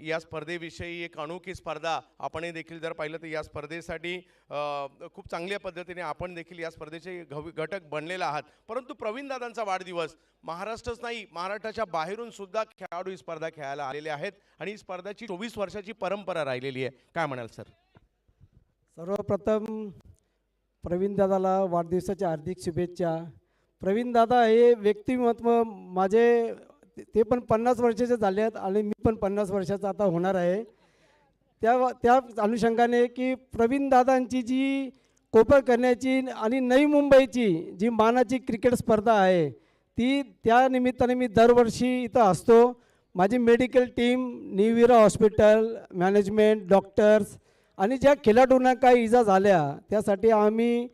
या स्पर्धेविषयी? एक अनोखी स्पर्धा, आपणही देखील जर पाहिलं तर या स्पर्धेसाठी खूप चांगल्या पद्धतीने आपण देखील या स्पर्धेचे घटक बनलेला आहात. परंतु प्रवीणदादांचा वाढदिवस, महाराष्ट्रच नाही महाराष्ट्राच्या बाहेरून सुद्धा खेळाडू ही स्पर्धा खेळायला आलेले आहेत आणि ही स्पर्धेची 24 वर्षाची परंपरा राहिलेली आहे. काय म्हणाल सर? सर्वप्रथम प्रवीणदादाला वाढदिवसाच्या हार्दिक शुभेच्छा. प्रवीणदादा हे व्यक्तिमत्व माझे ते पण 50 वर्षाचे झाले आहेत आणि मी पण 50 वर्षाचा आता होणार आहे. त्या अनुषंगाने की प्रवीणदादांची जी कोपर करण्याची आणि नवी मुंबईची जी मानाची क्रिकेट स्पर्धा आहे ती त्या निमित्ताने मी दरवर्षी इथं असतो. माझी मेडिकल टीम, न्यूविरा हॉस्पिटल मॅनेजमेंट, डॉक्टर्स आणि ज्या खेळाडूंना काही इजा झाल्या त्यासाठी आम्ही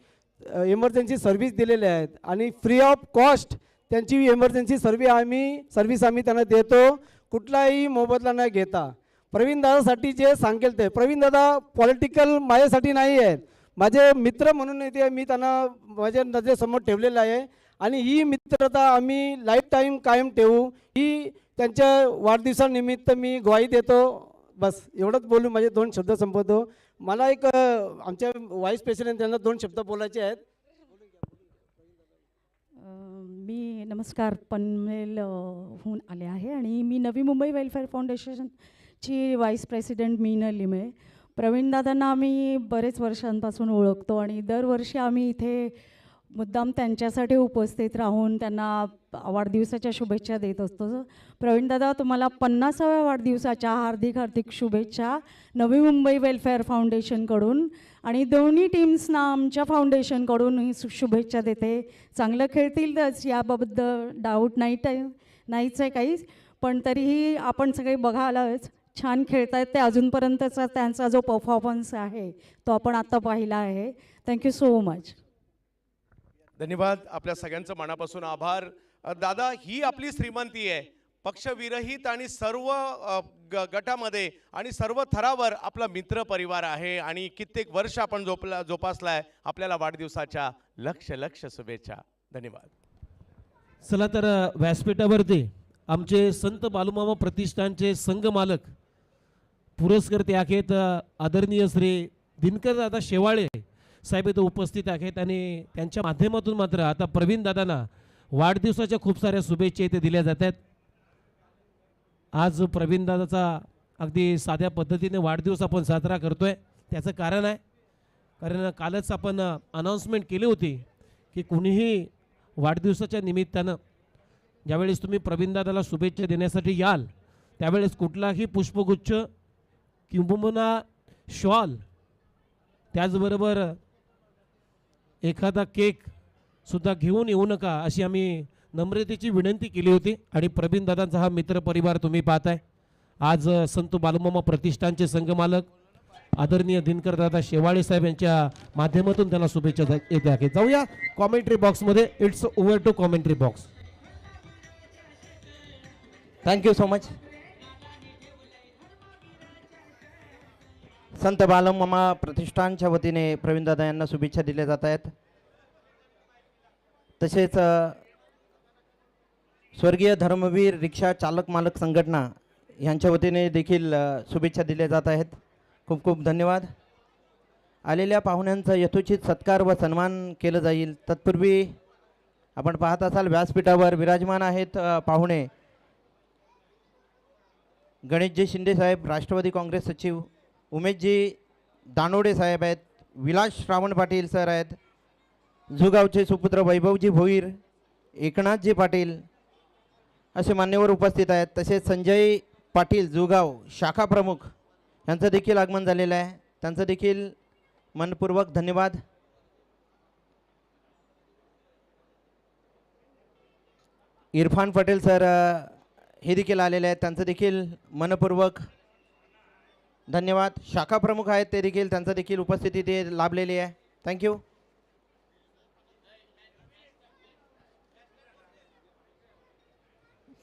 इमर्जन्सी सर्व्हिस दिलेल्या आहेत आणि फ्री ऑफ कॉस्ट त्यांची इमर्जन्सी सर्व्हिस आम्ही त्यांना देतो, कुठलाही मोबदला न घेता. प्रवीणदादासाठी जे सांगेल ते, प्रवीणदादा पॉलिटिकल माझ्यासाठी नाही आहेत, माझे मित्र म्हणून ते मी त्यांना माझ्या नजरेसमोर ठेवलेलं आहे आणि ही मित्रता आम्ही लाईफ टाईम कायम ठेवू ही त्यांच्या वाढदिवसानिमित्त मी ग्वाही देतो. बस एवढंच बोलून माझे 2 शब्द संपवतो. मला एक आमच्या व्हाईस प्रेसिडेंट त्यांना 2 शब्द बोलायचे आहेत. मी नमस्कार पनवेलहून आले आहे आणि मी नवी मुंबई वेलफेअर फाउंडेशनची व्हाईस प्रेसिडेंट मीनल लिमे. प्रवीणदादांना आम्ही बरेच वर्षांपासून ओळखतो आणि दरवर्षी आम्ही इथे मुद्दाम त्यांच्यासाठी उपस्थित राहून त्यांना वाढदिवसाच्या शुभेच्छा देत असतो. प्रवीणदादा, तुम्हाला 50व्या वाढदिवसाच्या हार्दिक हार्दिक शुभेच्छा नवी मुंबई वेलफेअर फाउंडेशनकडून आणि दोन्ही टीम्सना आमच्या फाउंडेशनकडून शुभेच्छा देते. चांगलं खेळतीलच याबाबत डाऊट नाहीच आहे काहीच, पण तरीही आपण सगळे बघायलाच छान खेळतायत ते. अजूनपर्यंतचा त्यांचा जो परफॉर्मन्स आहे तो आपण आता पाहिला आहे. Thank you so much. धन्यवाद. आपल्या सगळ्यांचं मनापासून आभार. दादा, ही आपली श्रीमंती आहे. पक्षविरहित आणि सर्व गटामध्ये आणि सर्व थरावर आपला मित्र परिवार आहे आणि कित्येक वर्ष आपण जोपासलाय. आपल्याला वाढदिवसाच्या लक्ष लक्ष शुभेच्छा. धन्यवाद. चला तर व्यासपीठावरती आमचे संत बालूमामा प्रतिष्ठानचे संघ मालक पुरस्कर्ते आहेत आदरणीय श्री दिनकर दादा शेवाळे साहेब इथं उपस्थित आहेत आणि त्यांच्या माध्यमातून मात्र आता प्रवीण दादांना वाढदिवसाच्या खूप साऱ्या शुभेच्छा इथे दिल्या जातात. आज प्रवीण दादाचा अगदी साध्या पद्धतीने वाढदिवस आपण साजरा करतोय. त्याचं कारण आहे, कारण कालच आपण अनाऊन्समेंट केली होती की कुणीही वाढदिवसाच्या निमित्तानं ज्यावेळेस तुम्ही प्रवीण दादाला शुभेच्छा देण्यासाठी याल त्यावेळेस कुठलाही पुष्पगुच्छ किंबहुना शॉल त्याचबरोबर एखादा केक सुद्धा घेऊन येऊ नका अशी आम्ही नम्रतेची विनंती केली होती. आणि प्रवीण दादांचा हा मित्र परिवार तुम्ही पाहताय. आज संत बालूमामा प्रतिष्ठानचे संघमालक आदरणीय दिनकर दादा शेवाळे साहेब यांच्या माध्यमातून त्यांना शुभेच्छा येते आहे. जाऊया कॉमेंट्री बॉक्समध्ये. It's over to commentary box. Thank you so much. संत बालमामा प्रतिष्ठानच्या वतीने प्रवीणदादा यांना शुभेच्छा दिल्या जात आहेत. तसेच स्वर्गीय धर्मवीर रिक्षा चालक मालक संघटना यांच्या वतीने देखील शुभेच्छा दिल्या जात आहेत. खूप खूप धन्यवाद. आलेल्या पाहुण्यांचा यथोचित सत्कार व सन्मान केलं जाईल. तत्पूर्वी आपण पाहत असाल व्यासपीठावर विराजमान आहेत पाहुणे गणेशजी शिंदे साहेब राष्ट्रवादी काँग्रेस सचिव, उमेशजी दानोडे साहेब आहेत, विलास श्रावण पाटील सर आहेत, जुगावचे सुपुत्र वैभवजी भोईर, एकनाथजी पाटील असे मान्यवर उपस्थित आहेत. तसेच संजय पाटील जुगाव शाखा प्रमुख यांचं देखील आगमन झालेलं आहे. त्यांचं देखील मनपूर्वक धन्यवाद. इरफान पटेल सर हे देखील आलेले आहेत. त्यांचं देखील मनपूर्वक धन्यवाद. शाखा प्रमुख आहेत ते देखील, त्यांचं देखील उपस्थिती ते लाभलेली आहे. थँक्यू.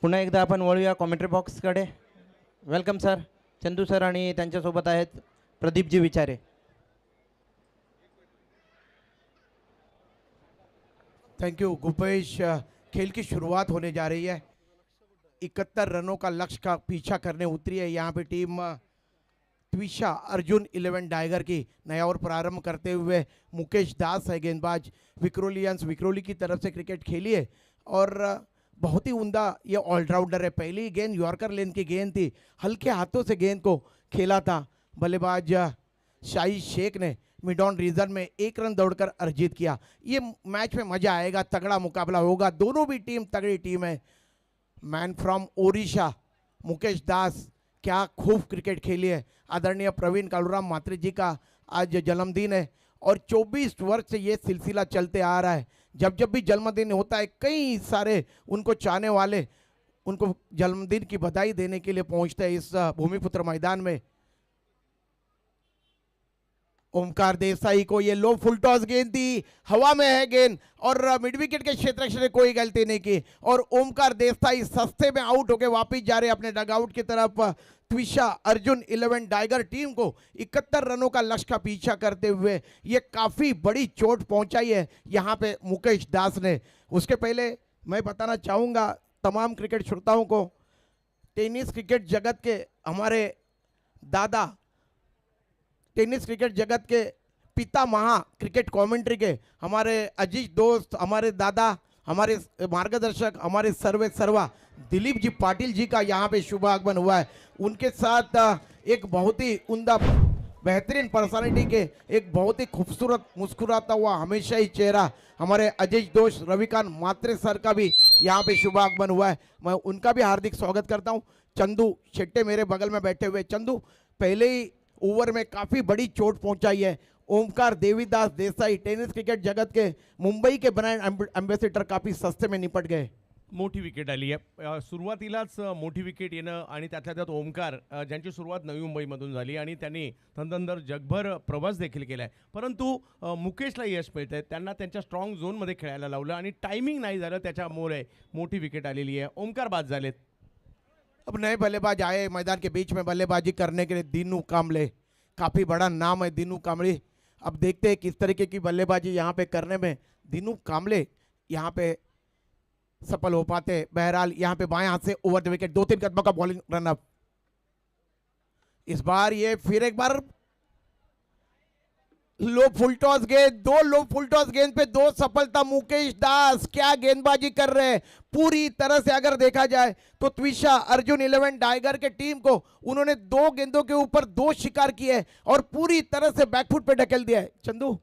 पुन्हा एकदा आपण वळूया कॉमेंट्री बॉक्सकडे. Welcome sir. चंदू सर आणि त्यांच्यासोबत आहेत प्रदीपजी विचारे. Thank you Gupesh. खेल की शुरुआत होने जा रही है. 71 रनों का लक्ष्य का पीछा करने उतरी है यहाँ पे टीम त्विषा अर्जुन 11 टाइगर की. नया ओवर प्रारंभ करते हुए मुकेश दास है गेंदबाज. विक्रोली की तरफ से क्रिकेट खेली है और बहुत ही उम्दा ये ऑलराउंडर है. पहली गेंद यॉर्कर लेन की गेंद थी, हल्के हाथों से गेंद को खेला था बल्लेबाज शाही शेख ने. मिड ऑन रीजन में 1 रन दौड़कर अर्जित किया. ये मैच में मजा आएगा, तगड़ा मुकाबला होगा. दोनों भी टीम तगड़ी टीम है. मैन फ्रॉम ओडिशा मुकेश दास क्या खूब क्रिकेट खेली है. आदरणीय प्रवीण कालूराम मात्रे जी का आज जन्मदिन है और 24 वर्ष से ये सिलसिला चलते आ रहा है. जब जब भी जन्मदिन होता है कई सारे उनको चाहने वाले उनको जन्मदिन की बधाई देने के लिए पहुंचते हैं इस भूमिपुत्र मैदान में. ओमकार देसाई को ये लो फुल टॉस गेंद थी, हवा में है गेंद और मिड विकेट के क्षेत्र ने कोई गलती नहीं की और ओमकार देसाई सस्ते में आउट होकर वापिस जा रहे अपने डगआउट की तरफ. त्विषा अर्जुन 11 टाइगर टीम को 71 रनों का लक्ष्य का पीछा करते हुए ये काफ़ी बड़ी चोट पहुंचाई है यहाँ पे मुकेश दास ने. उसके पहले मैं बताना चाहूँगा तमाम क्रिकेट श्रोताओं को, टेनिस क्रिकेट जगत के हमारे दादा, टेनिस क्रिकेट जगत के पिता महा क्रिकेट कमेंट्री के हमारे अजीज दोस्त, हमारे दादा, हमारे मार्गदर्शक, हमारे सर्वे सर्वा दिलीप जी पाटिल जी का यहाँ पे शुभ आगमन हुआ है. उनके साथ एक बहुत ही उम्दा बेहतरीन पर्सनालिटी के एक बहुत ही खूबसूरत मुस्कुराता हुआ हमेशा ही चेहरा हमारे अजीज दोस्त रविकांत मात्रे सर का भी यहाँ पे शुभ आगमन हुआ है. मैं उनका भी हार्दिक स्वागत करता हूँ. चंदू शेट्टे मेरे बगल में बैठे हुए. चंदू पहले ही ओवर में काफ़ी बड़ी चोट पहुंचाई है. ओमकार देवीदास देसाई टेनिस क्रिकेट जगत के मुंबई के ब्रांड एम्बेसिडर काफ़ी सस्ते में निपट गए. मोठी विकेट आली आहे. सुरुवातीलाच मोठी विकेट येणं आणि त्यातल्या त्यात ओमकार ज्यांची सुरुवात नवी मुंबईमधून झाली आणि त्यांनी तंदंदर जगभर प्रवास देखील केला आहे. परंतु मुकेशला यश मिळत आहे. त्यांना त्यांच्या स्ट्रॉंग झोनमध्ये खेळायला लावलं आणि टायमिंग नाही झालं, त्याच्यामुळे मोठी विकेट आलेली आहे. ओमकार बाद झालेत. अब नए बल्लेबाज आए मैदान के बीच में बल्लेबाजी करने के लिए. दीनू कांबले काफ़ी बड़ा नाम है दीनू कांबले. अब देखते हैं किस तरीके की बल्लेबाजी यहाँ पे करने में दीनू कांबले यहाँ पे सफल हो पाते. बहरहाल यहाँ पे बाएं हाथ से ओवर द विकेट 2-3 कदमों का बॉलिंग रनअप. इस बार ये फिर एक बार लो फुल टॉस गेंद, 2 लो फुल टॉस गेंद पे 2 सफलता. मुकेश दास क्या गेंदबाजी कर रहे हैं. पूरी तरह से अगर देखा जाए तो त्विषा अर्जुन 11 टाइगर के टीम को उन्होंने 2 गेंदों के ऊपर 2 शिकार किए और पूरी तरह से बैकफुट पे ढकेल दिया है. चंदू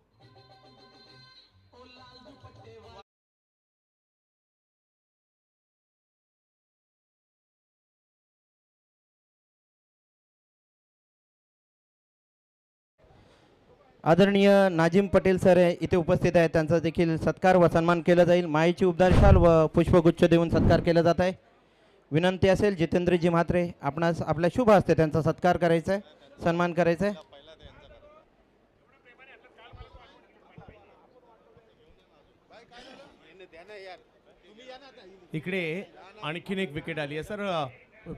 आदरणीय नाजिम पटेल सर इथे उपस्थित आहेत, त्यांचा देखील सत्कार व सन्मान केला जाईल. मायेची उबदार शाल व पुष्पगुच्छ देऊन सत्कार केला जात आहे. विनंती असेल जितेंद्रजी म्हात्रे आपणास आपल्या शुभ हस्ते त्यांचा सत्कार करायचा आहे, सन्मान करायचा आहे. इकडे आणखीन एक विकेट आली आहे सर.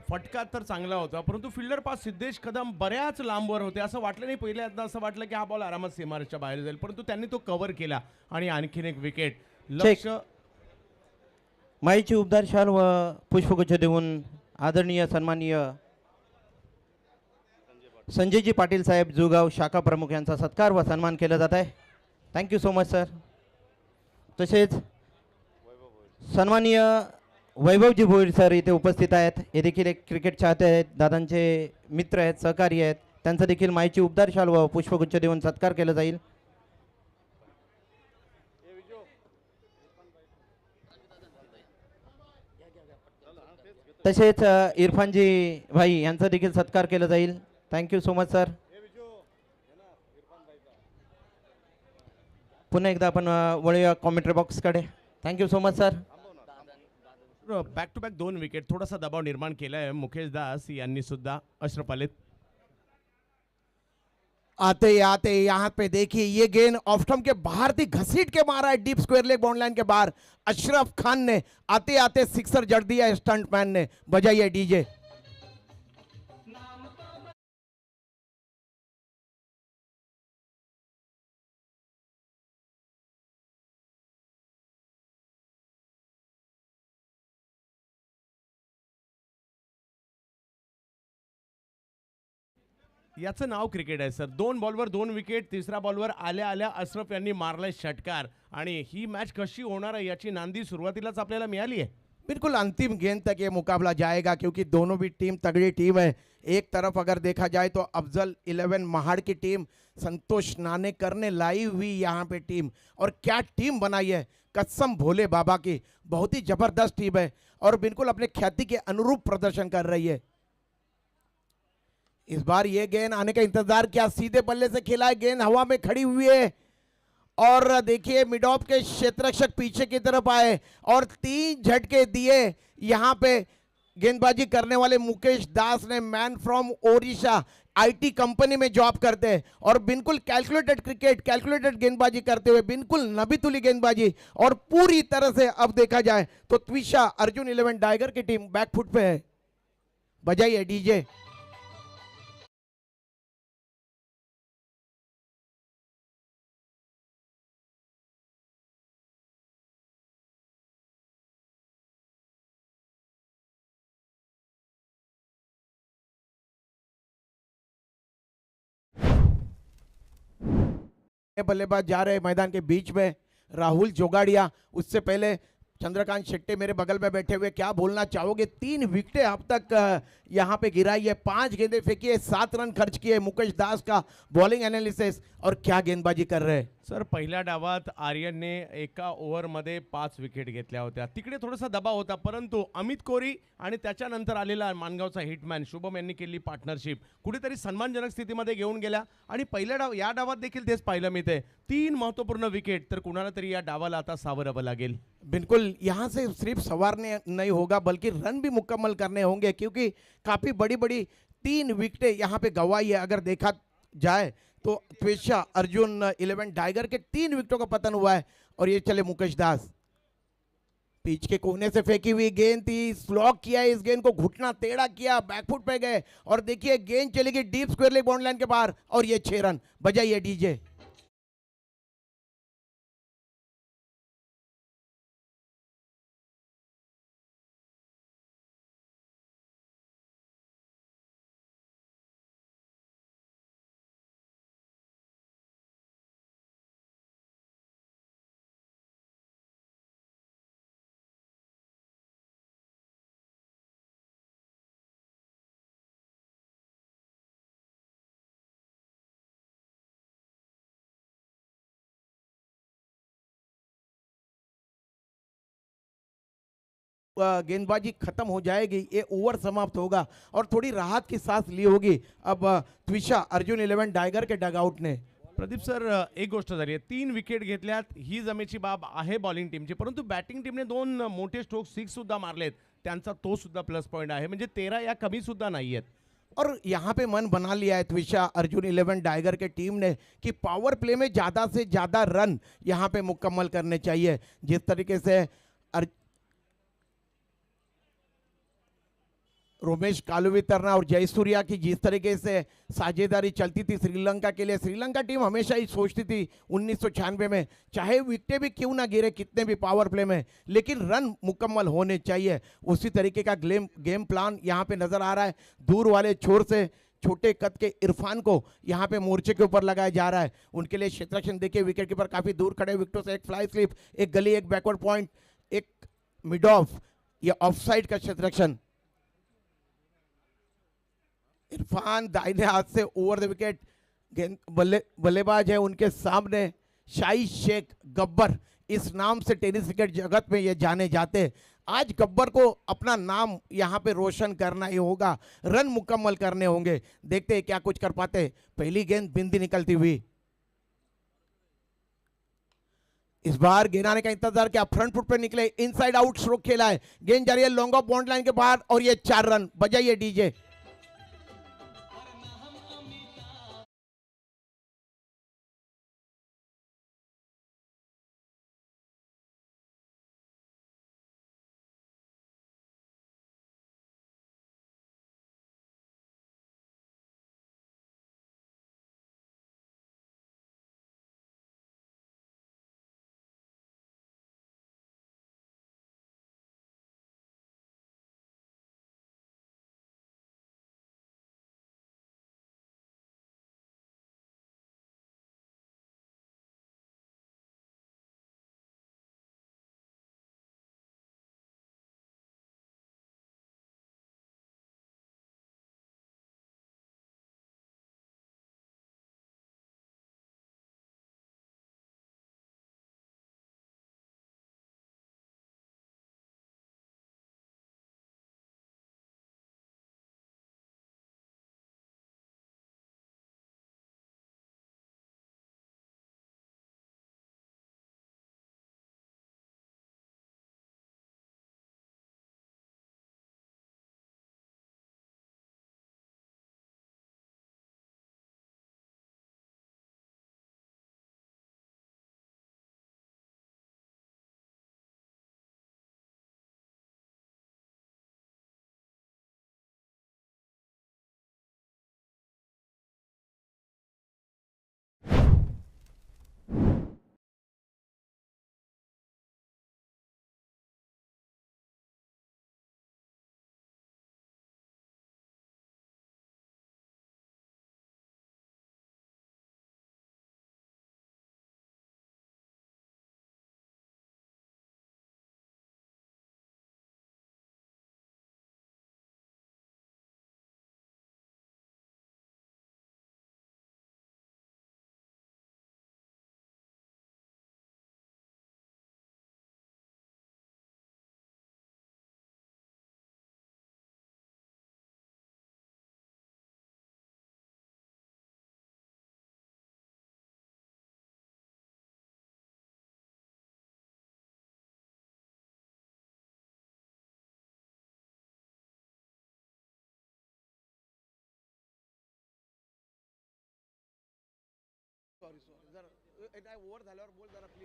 फटका तर चांगला होता, परंतु फिल्डर पास सिद्धेश कदम बऱ्याच लांबवर होते. असं वाटलं नाही पहिल्यांदा, असं वाटलं की हा बॉल आरामात सीमारेषच्या बाहेर जाईल, परंतु त्यांनी तो कव्हर केला आणि आणखीन एक विकेट. लक्ष माईची उबदार शाल व पुष्पगुच्छ देऊन आदरणीय सन्माननीय संजयजी पाटील साहेब जुगाव शाखा प्रमुख यांचा सत्कार व सन्मान केला जात आहे. Thank you so much sir. तसेच सन्माननीय वैभवजी भोईर सर इथे उपस्थित आहेत. हे देखील एक क्रिकेट चाहते आहेत, दादांचे मित्र आहेत, सहकारी आहेत. त्यांचा देखील माईची उबदार शाल व पुष्पगुच्छ देऊन सत्कार केला जाईल. तसेच इरफानजी भाई यांचा देखील सत्कार केला जाईल. Thank you so much sir. पुन्हा एकदा आपण वळूया कॉमेंट्री बॉक्सकडे. Thank you so much sir. Back to back 2 wicket, थोडासा दबाव निर्माण केला है मुकेश दास यांनी सुद्धा. अशरफ अली आते आते यहाँ पे देखिए ये गेंद ऑफ स्टंप के बाहर थी, घसीट के मारा है deep square leg bound line के बाहर. अशरफ खान ने आते आते सिक्सर जड़ दिया स्टंटमैन ने. बजाइए डीजे. याचं नाव क्रिकेट आहे सर. 2 बॉलवर 2 विकेट. तिसऱ्या बॉलवर आल्या आल्या अशरफ यांनी मारलाय षटकार आणि ही मॅच कशी होणार आहे याची नांदी सुरुवातीलाच आपल्याला मिळाली आहे. बिल्कुल अंतिम गेंद तक ये मुकाबला जाएगा क्योंकि दोनों भी टीम तगड़ी टीम है. एक तरफ अगर देखा जाए तो अफजल 11 महाड़ की टीम, संतोष नानेकर ने लाई हुई यहाँ पे टीम, और क्या टीम बनाई है कसम भोले बाबा की. बहुत ही जबरदस्त टीम है और बिल्कुल अपने ख्याति के अनुरूप प्रदर्शन कर रही है. इस बार ये गेंद आने का इंतजार किया, सीधे बल्ले से खेला है, गेंद हवा में खड़ी हुई है और देखिए मिड ऑफ के क्षेत्ररक्षक पीछे की तरफ आए और 3 झटके दिए. यहाँ पे गेंदबाजी करने वाले मुकेश दास ने, man from Odisha, IT company में जॉब करते हैं और बिल्कुल कैलकुलेटेड क्रिकेट, कैलकुलेटेड गेंदबाजी करते हुए बिल्कुल नबीतुली गेंदबाजी और पूरी तरह से अब देखा जाए तो त्विषा अर्जुन 11 टाइगर की टीम बैकफुट पे है. बजाइए डीजे. बल्लेबाज जा रहे मैदान के बीच में राहुल जोगाड़िया. उससे पहले चंद्रकांत शेट्टी मेरे बगल में बैठे हुए, क्या बोलना चाहोगे? 3 विकेटें अब तक यहाँ पे गिराई है, 5 गेंदें फेंकी है, 7 रन खर्च किए. मुकेश दास का बॉलिंग एनालिसिस और क्या गेंदबाजी कर रहे हैं सर. पहिल्या डावात आर्यनने एका ओव्हरमध्ये 5 विकेट घेतल्या होत्या. तिकडे थोडासा दबाव होता, परंतु अमित कोरी आणि त्याच्यानंतर आलेला मानगावचा हिटमॅन शुभम यांनी केली पार्टनरशिप, कुठेतरी सन्मानजनक स्थितीमध्ये घेऊन गेल्या आणि पहिल्या या डावात देखील तेच पाहायला मिळते. 3 महत्त्वपूर्ण विकेट, तर कुणाला तरी या डावाला आता सावरावं लागेल. बिल्कुल यहाँ से सिर्फ सवारने नहीं होगा बल्कि रन भी मुकम्मल करने होंगे क्योंकि काफ़ी बड़ी बड़ी 3 विकेटें यहाँ पे गंवाई है. अगर देखा जाए तो त्वेषा अर्जुन 11 टाइगर के 3 विकेटों का पतन हुआ है और ये चले मुकेश दास. पिच के कोने से फेंकी हुई गेंद थी, स्लॉक किया है, इस गेंद को घुटना टेढ़ा किया, बैकफुट पे गए और देखिए गेंद चलेगी deep square leg bound line के बाहर और ये 6 रन. बजाइए डीजे. गेंदबाजी खत्म हो जाएगी, ये ओवर समाप्त होगा और थोड़ी राहत की सांस ली होगी अब त्विषा अर्जुन 11 टाइगर के डगआउट ने. प्रदीप सर, एक गोष्ट झाली आहे, 3 विकेट घेतल्यात, ही जमेची बाब आहे बॉलिंग टीमची, परंतु बॅटिंग टीमने 2 मोठे स्ट्रोक 6 सुद्धा मारलेत, त्यांचा तो सुद्धा प्लस पॉईंट आहे, म्हणजे 13 या कमी सुद्धा नाही आहेत. और यहाँ पे मन बना लिया है त्विषा अर्जुन 11 टाइगर के टीम ने कि पावर प्ले में ज़्यादा से ज़्यादा रन यहाँ पे मुकम्मल करने चाहिए। जिस तरीके से रोमेश कालुवितरना और जयसूर्या की जिस तरीके से साझेदारी चलती थी श्रीलंका के लिए, श्रीलंका टीम हमेशा ही सोचती थी 1996 में, चाहे विकेटें भी क्यों ना गिरे कितने भी पावर प्ले में, लेकिन रन मुकम्मल होने चाहिए। उसी तरीके का गेम प्लान यहाँ पे नज़र आ रहा है। दूर वाले छोर से छोटे कद के इरफान को यहाँ पे मोर्चे के ऊपर लगाया जा रहा है। उनके लिए क्षेत्ररक्षण देखिए, विकेट कीपर काफ़ी दूर खड़े, विकेटों से एक फ्लाई स्लिप, एक गली, एक बैकवर्ड पॉइंट, एक मिड ऑफ, ये ऑफ साइड का क्षेत्ररक्षण। इरफान दाहिने हाथ से ओवर द विकेट, गेंद बल्लेबाज है उनके सामने शाही शेख गब्बर, इस नाम से टेनिस विकेट जगत में ये जाने जाते हैं। आज गब्बर को अपना नाम यहाँ पे रोशन करना ही होगा, रन मुकम्मल करने होंगे। देखते हैं क्या कुछ कर पाते हैं। पहली गेंद बिंदी निकलती हुई, इस बार गेंद आने का इंतजार किया, फ्रंट फुट पे निकले, इनसाइड आउट स्ट्रोक खेला है, गेंद जा रही है लॉन्ग ऑफ बाउंड लाइन के बाहर और ये 4 रन। बजाइए DJ.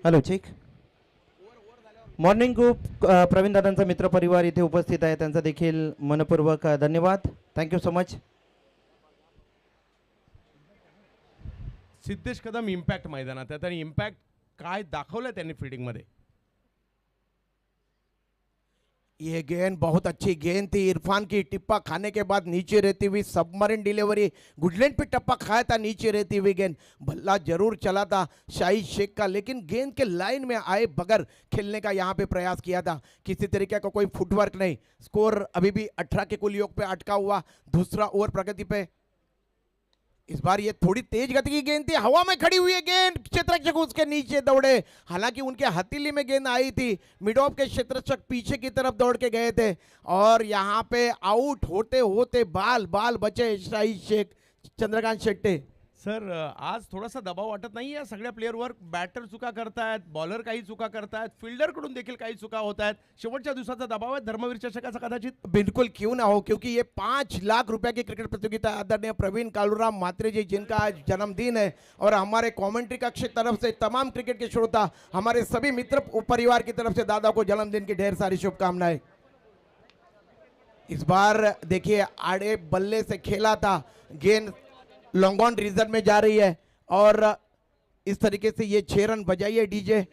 Hello check. Morning group Praveen दादांचा मित्र परिवार इथे उपस्थित आहे, त्यांचा देखील मनपूर्वक धन्यवाद। Thank you so much. Siddhesh Kadam impact मैदानात आहेत आणि इम्पॅक्ट काय दाखवलं त्यांनी फिल्डिंगमध्ये। ये गेंद बहुत अच्छी गेंद थी, इरफान की टिप्पा खाने के बाद नीचे रहती हुई सबमरीन डिलीवरी, गुडलैंड पे टप्पा खाया था नीचे रहती हुई गेंद, बल्ला जरूर चला था शाहिद शेख का, लेकिन गेंद के लाइन में आए बगैर खेलने का यहाँ पे प्रयास किया था, किसी तरीके का कोई फुटवर्क नहीं। स्कोर अभी भी 18 के कुल योग पे अटका हुआ, दूसरा ओवर प्रगति पे। इस बार ये थोड़ी तेज गति की गेंद थी, हवा में खड़ी हुई है गेंद, क्षेत्ररक्षक उसके नीचे दौड़े, हालांकि उनके हथेली में गेंद आई थी, मिड ऑफ के क्षेत्ररक्षक पीछे की तरफ दौड़ के गए थे और यहाँ पे आउट होते होते बाल बाल बचे शाहिद शेख, चंद्रकांत शेट्टी। सर आज थोडासा दबाव वाटत नाही या सगळ्या प्लेअरवर. बॅटर चुका करतायत, बॉलर काही चुका करतायत, फिल्डरकडून देखील काही चुका होत आहेत. शेवटच्या दिवसाचा दबाव आहे धर्मवीर चषकाचा कदाचित. बिल्कुल क्यों ना हो, क्योंकि ये 5 लाख रुपए की क्रिकेट प्रतियोगिता आदरणीय प्रवीण कालूराम मात्रे जी, जिनका आज जन्मदिन है, और हमारे कमेंट्री कक्ष की तरफ से तमाम क्रिकेट के श्रोता, हमारे सभी मित्र परिवार की तरफ से दादा को जन्मदिन की ढेर सारी शुभकामनाएं। इस बार देखिए आड़े बल्ले से खेला था, गेंद लॉन्ग ऑन रीजन में जा रही है और इस तरीके से ये 6 रन बजाइए डीजे।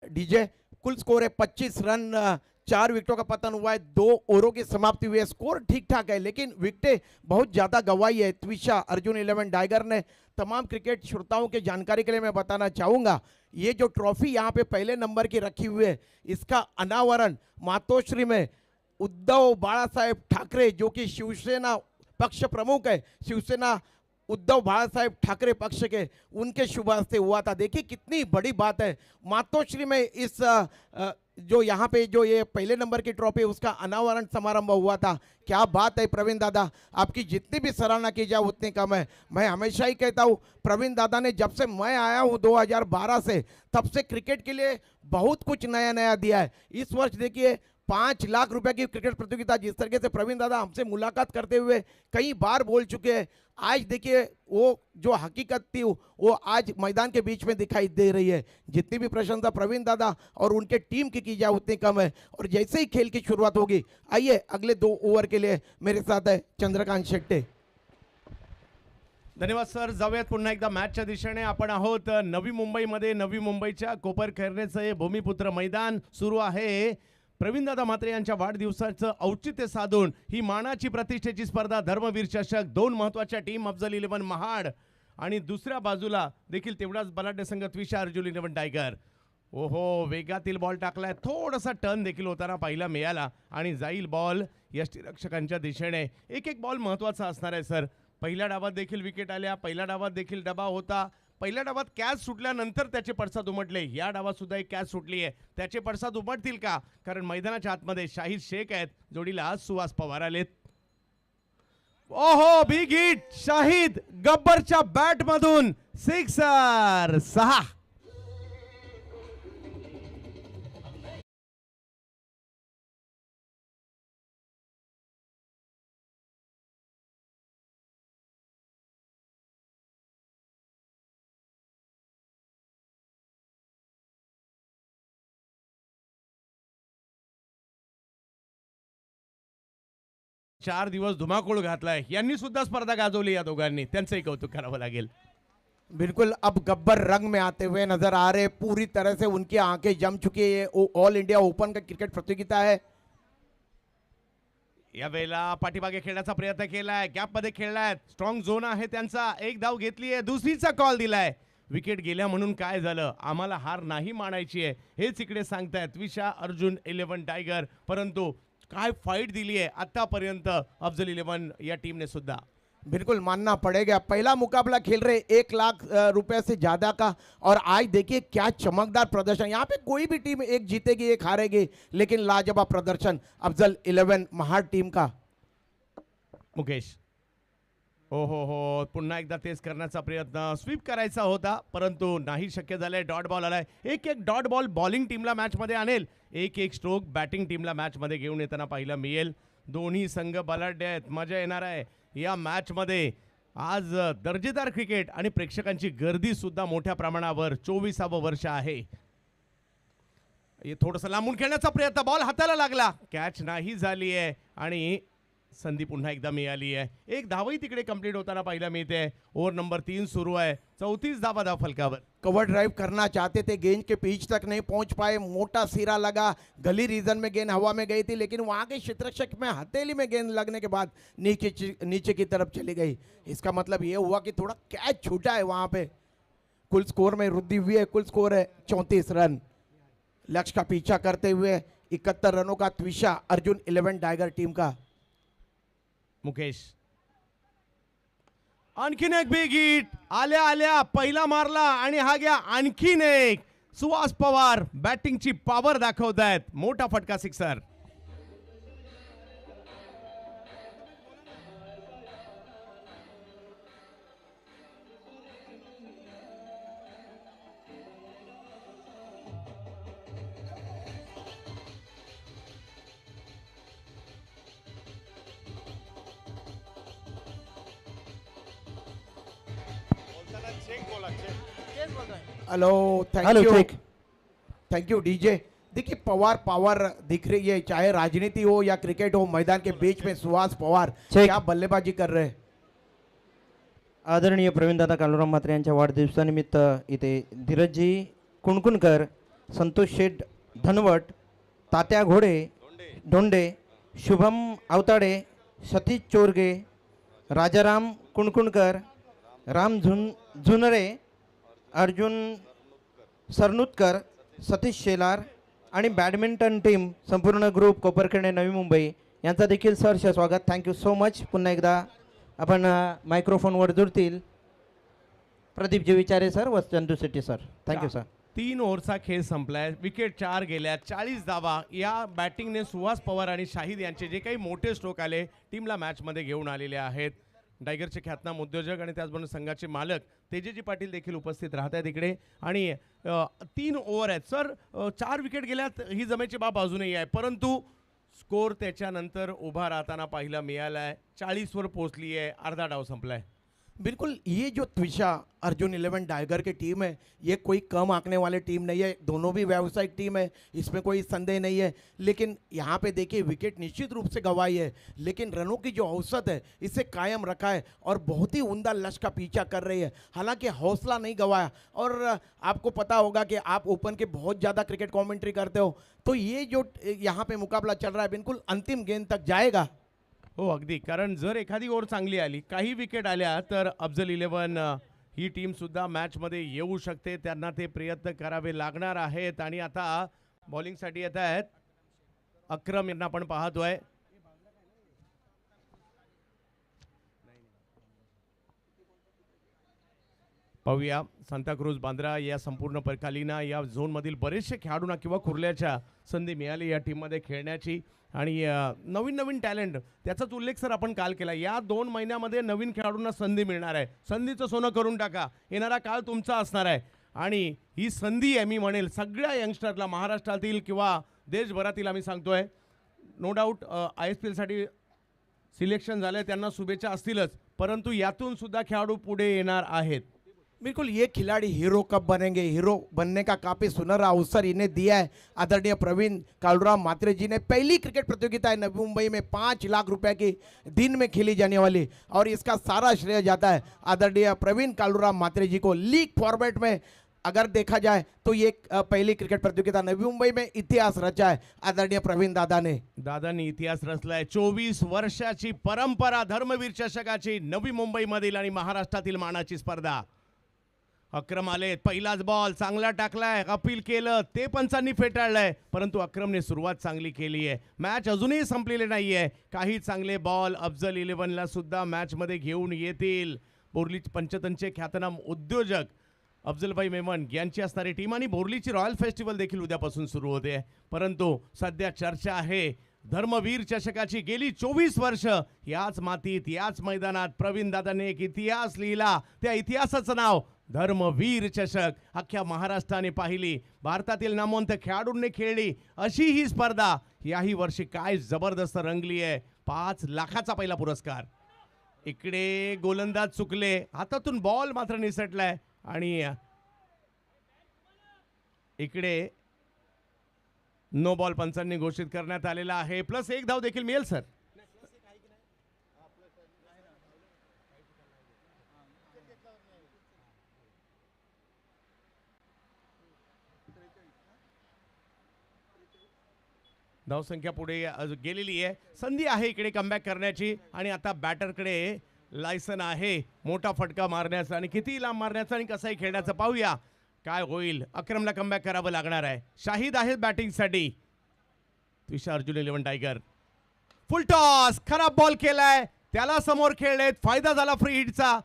डीजे कुल स्कोर है 25 रन, 4 विकेटों का पतन हुआ है, 2 ओवरों की समाप्ति हुई है। स्कोर ठीक ठाक है लेकिन विकेटें बहुत ज्यादा गंवाई है त्विषा अर्जुन 11 टाइगर ने। तमाम क्रिकेट श्रोताओं के जानकारी के लिए मैं बताना चाहूंगा, ये जो ट्रॉफी यहाँ पे पहले नंबर की रखी हुई है, इसका अनावरण मातोश्री में उद्धव बाळासाहेब ठाकरे, जो कि शिवसेना पक्ष प्रमुख है, शिवसेना उद्धव बाळासाहेब ठाकरे पक्ष के, उनके शुभ हस्ते हुआ था। देखिए कितनी बड़ी बात है, मातोश्री में इस जो यहाँ पे जो ये पहले नंबर की ट्रॉफी उसका अनावरण समारंभ हुआ था। क्या बात है प्रवीण दादा, आपकी जितनी भी सराहना की जाए उतनी कम है। मैं हमेशा ही कहता हूँ प्रवीण दादा ने जब से मैं आया हूँ 2012 से, तब से क्रिकेट के लिए बहुत कुछ नया नया दिया है। इस वर्ष देखिए 5 लाख रुपए की क्रिकेट प्रतियोगिता, जिस तरीके से प्रवीण दादा हमसे मुलाकात करते हुए कई बार बोल चुके हैं, आज देखिए वो जो हकीकत थी वो आज मैदान के बीच में दिखाई दे रही है। जितनी भी प्रशंसा प्रवीण दादा और उनके टीम की जाए उतनी कम है। और जैसे ही खेल की शुरुआत होगी, आइए अगले 2 ओव्हर के लिए मेरे साथ है चंद्रकांत शेट्टे। धन्यवाद सर. जाऊयात पुन्हा एकदा मॅचच्या दिशेने. आपण आहोत नवी मुंबईमध्ये. नवी मुंबईच्या कोपरखैरनेचं हे भूमिपुत्र मैदान सुरू आहे. प्रवीणदादा म्हात्रे यांच्या वाढदिवसाचं औचित्य साधून ही मानाची प्रतिष्ठेची स्पर्धा धर्मवीर चषक, 2 महत्त्वाच्या टीम अफजल 11 महाड आणि दुसऱ्या बाजूला देखील तेवढाच बलाढ्य संघ त्विषा अर्जुन 11 टायगर. ओहो, वेगातील बॉल टाकलाय, थोडासा टर्न देखील होताना पाहायला मिळाला आणि जाईल बॉल यष्टीरक्षकांच्या दिशेने. एक बॉल महत्त्वाचा असणार आहे सर. पहिल्या डावात देखील विकेट आल्या, पहिल्या डावात देखील दबाव होता. पहिल्या डावात कॅच सुटल्यानंतर त्याचे पडसाद उमटले. या डावात सुद्धा एक कॅच सुटली आहे, त्याचे पडसाद उमटतील का? कारण मैदानाच्या आतमध्ये शाहिद शेख आहेत, जोडीला आज सुहास पवार आलेत. ओहो, बिग हिट शाहिद गब्बरच्या बॅट मधून, सिक्सर 6. चार दिवस धुमाकूळ घातलाय. यांनी सुद्धा स्पर्धा गाजवली, या दोघांनी, त्यांचंही कौतुक करावं लागेल. बिल्कुल अब गब्बर रंग में आते हुए नजर आ रहे, पूरी तरह से उनकी आंखें जम चुकी है। ये ऑल इंडिया ओपन का क्रिकेट प्रतियोगिता है। या वेळेला पाठीमागे खेळण्याचा प्रयत्न केलाय, गॅप मध्ये खेळलाय, स्ट्रॉंग झोन आहे त्यांचा. एक धाव घेतली आहे, दुसरीचा कॉल दिलाय. विकेट गेल्या म्हणून काय झालं, आम्हाला हार नाही मानायची आहे हेच इकडे सांगतायत त्विषा अर्जुन 11 टायगर. परंतु काय फाइट दिली आहे आतापर्यंत अफजल 11 या टीम ने सुद्धा. बिल्कुल मानना पड़ेगा, पहला मुकाबला खेल रहे 1 लाख रुपए से ज़्यादा का, और आज देखिए क्या चमकदार प्रदर्शन। यहाँ पे कोई भी टीम एक जीतेगी एक हारेगी, लेकिन लाजवाब प्रदर्शन अफजल 11 महाड टीम का। मुकेश, हो, पुन्हा एकदा तेच करण्याचा प्रयत्न, स्वीप करायचा होता परंतु नाही शक्य झालंय. डॉट बॉल आलाय. एक डॉट बॉल बॉलिंग टीमला मॅच मध्ये आणेल, एक स्ट्रोक बॅटिंग टीमला मॅच मध्ये घेऊन येताना पाहायला मिळेल. दोन्ही संघ बलाढ्य आहेत, मजा येणार आहे या मॅच मध्ये. आज दर्जेदार क्रिकेट आणि प्रेक्षकांची गर्दी सुद्धा मोठ्या प्रमाणावर. 24वे वर्ष आहे. हे थोडंसं लांबून खेळण्याचा प्रयत्न, बॉल हाताला लागला, कॅच नाही झाली आहे आणि संधी पुन्हा एकदा मिळाली आहे. एक धावही तिकडे कंप्लीट होताना पाहायला मिळते. ओव्हर नंबर 3 सुरू आहे. 34 धावा धाव फलकावर. कवर ड्राइव करना चाहते थे, गेंद के पिच तक नहीं पहुंच पाए, मोटा सिरा लगा, गली रीजन में गेंद हवा में गई थी, लेकिन वहां के क्षेत्ररक्षक में हथेली में गेंद लगने के बाद नीचे की तरफ चली गई। इसका मतलब ये हुआ कि थोड़ा कैच छूटा है वहां पे। कुल स्कोर में वृद्धि हुई है, कुल स्कोर है 34 रन। लक्ष्य का पीछा करते हुए 71 रनों का त्विशा अर्जुन 11 टाइगर टीम का। मुकेश आणखीन एक बिग हिट, आल्या आल्या पहिला मारला आणि हा घ्या आणखीन एक. सुहास पवार बॅटिंगची पॉवर दाखवतायत, मोठा फटका sixer. Hello thank hello you, check. Thank you DJ. देखिए पवार पावर दिख रही है, चाहे राजनीति हो या क्रिकेट हो, मैदान के बीच में सुहास पवार चेक। क्या बल्लेबाजी कर रहे हैं। आदरणीय प्रवीणदादा कालुराम म्हात्रे यांच्या वाढदिवसानिमित्त इथे धीरजजी कुणकुणकर, संतोष शेठ धनवट, तात्या घोडे धोंडे, शुभम आवताडे, सतीश चोरगे, राजाराम कुणकुणकर, राम झुनरे, अर्जुन सरनुतकर, सतीश शेलार आणि बॅडमिंटन टीम संपूर्ण ग्रुप कोपरखेडे नवी मुंबई यांचा देखील सहर्ष स्वागत. Thank you so much. पुन्हा एकदा आपण मायक्रोफोनवर जुळतील प्रदीपजी विचारे सर व Chandu Shetty sir. Thank you sir. 3 ओव्हरचा खेळ संपलाय, विकेट 4 गेल्या, 40 धावा. या बॅटिंगने सुहास पवार आणि शाहिद यांचे जे काही मोठे स्ट्रोक आले टीमला मॅचमध्ये घेऊन आलेले आहेत. टायगरचे ख्यातनाम उद्योजक आणि त्याचबरोबर संघाचे मालक तेजेजी पाटील देखील उपस्थित राहत आहेत इकडे. आणि 3 ओव्हर आहेत सर, 4 विकेट गेल्यात ही जमेची बाब अजूनही आहे, परंतु स्कोर त्याच्यानंतर उभा राहताना पाहायला मिळाला आहे. 40वर पोहोचली आहे, अर्धा डाव संपलाय. बिल्कुल, ये जो त्विशा अर्जुन 11 टाइगर की टीम है, ये कोई कम आंकने वाली टीम नहीं है, दोनों भी व्यावसायिक टीम है, इसमें कोई संदेह नहीं है. लेकिन यहाँ पे देखिए विकेट निश्चित रूप से गंवाई है, लेकिन रनों की जो औसत है इसे कायम रखा है और बहुत ही उम्दा लक्ष्य का पीछा कर रही है. हालांकि हौसला नहीं गंवाया. और आपको पता होगा कि आप ओपन के बहुत ज़्यादा क्रिकेट कॉमेंट्री करते हो, तो ये जो यहाँ पे मुकाबला चल रहा है बिल्कुल अंतिम गेंद तक जाएगा. हो अगदी, कारण जर एखादी ओव्हर चांगली आली, काही विकेट आल्या, तर अफजल 11 ही टीम सुद्धा मॅचमध्ये येऊ शकते. त्यांना ते प्रयत्न करावे लागणार आहेत. आणि आता बॉलिंगसाठी येत आहेत अक्रम यांना आपण पाहतोय. पाहूया सांताक्रूज बांद्रा या संपूर्ण परकालीना या झोनमधील बरेचसे खेळाडूंना किंवा कुर्ल्याच्या संधी मिळाली या टीममध्ये खेळण्याची. आणि नवीन नवीन टॅलेंट, त्याचाच उल्लेख सर आपण काल केला. या 2 महिन्यामध्ये नवीन खेळाडूंना संधी मिळणार आहे. संधीचं सोनं करून टाका, येणारा काळ तुमचा असणार आहे. आणि ही संधी आहे, मी म्हणेल सगळ्या यंगस्टरला महाराष्ट्रातील किंवा देशभरातील आम्ही सांगतोय. नो डाऊट ISPLसाठी सिलेक्शन झालं, त्यांना शुभेच्छा असतीलच, परंतु यातून सुद्धा खेळाडू पुढे येणार आहेत. बिल्कुल, ये खिलाड़ी हीरो कब बनेंगे, हीरो बनने का काफ़ी सुनहरा अवसर इन्हें दिया है आदरणीय प्रवीण कालुराम म्हात्रे जी ने. पहली क्रिकेट प्रतियोगिता है नवी मुंबई में 5 लाख रुपए की दिन में खेली जाने वाली, और इसका सारा श्रेय जाता है आदरणीय प्रवीण कालुराम म्हात्रे जी को. लीग फॉर्मेट में अगर देखा जाए तो ये पहली क्रिकेट प्रतियोगिता नवी मुंबई में इतिहास रचा है आदरणीय प्रवीण दादाने इतिहास रचलाय. 24 वर्षाची परंपरा धर्मवीर चषकाची नवी मुंबईमधील आणि महाराष्ट्रातील मानाची स्पर्धा. अक्रम आले, पहिलाच बॉल चांगला टाकलाय, अपील केलं, ते पंचांनी फेटाळलंय, परंतु अक्रमने सुरुवात चांगली केली आहे. मॅच अजूनही संपलेली नाहीये. काही चांगले बॉल अफजल 11ला सुद्धा मॅचमध्ये घेऊन येतील. बोर्ली पंचतनचे ख्यातनाम उद्योजक अफजलभाई मेमन यांची असणारी टीम आणि बोर्लीची रॉयल फेस्टिवल देखील उद्यापासून सुरू होते. परंतु सध्या चर्चा आहे धर्मवीर चषकाची. गेली 24 वर्ष याच मातीत याच मैदानात प्रवीण दादाने एक इतिहास लिहिला. त्या इतिहासाचं नाव धर्मवीर चषक. अख्ख्या महाराष्ट्राने पाहिली, भारतातील नामवंत खेळाडूंनी खेळली अशी ही स्पर्धा याही वर्षी काय जबरदस्त रंगली आहे. 5 लाखाचा पहिला पुरस्कार. इकडे गोलंदाज चुकले, हातातून बॉल मात्र निसटलाय. आणि इकडे नो बॉल पंचांनी घोषित करण्यात आलेला आहे. +1 धाव देखील मिळेल सर. धावसंख्या पुढे गेलेली आहे. संधी आहे इकडे कमबॅक करण्याची. आणि आता बॅटरकडे लायसन आहे मोठा फटका मारण्याचा आणि किती लांब मारण्याचा आणि कसाही खेळण्याचं. पाहूया काय होईल. अक्रमला कमबॅक करावं लागणार आहे. शाहिद आहे बॅटिंगसाठी. तुषार अर्जुन 11 टायगर. फुल टॉस, खराब बॉल केलाय, त्याला समोर खेळलेत, फायदा झाला फ्री हिटचा.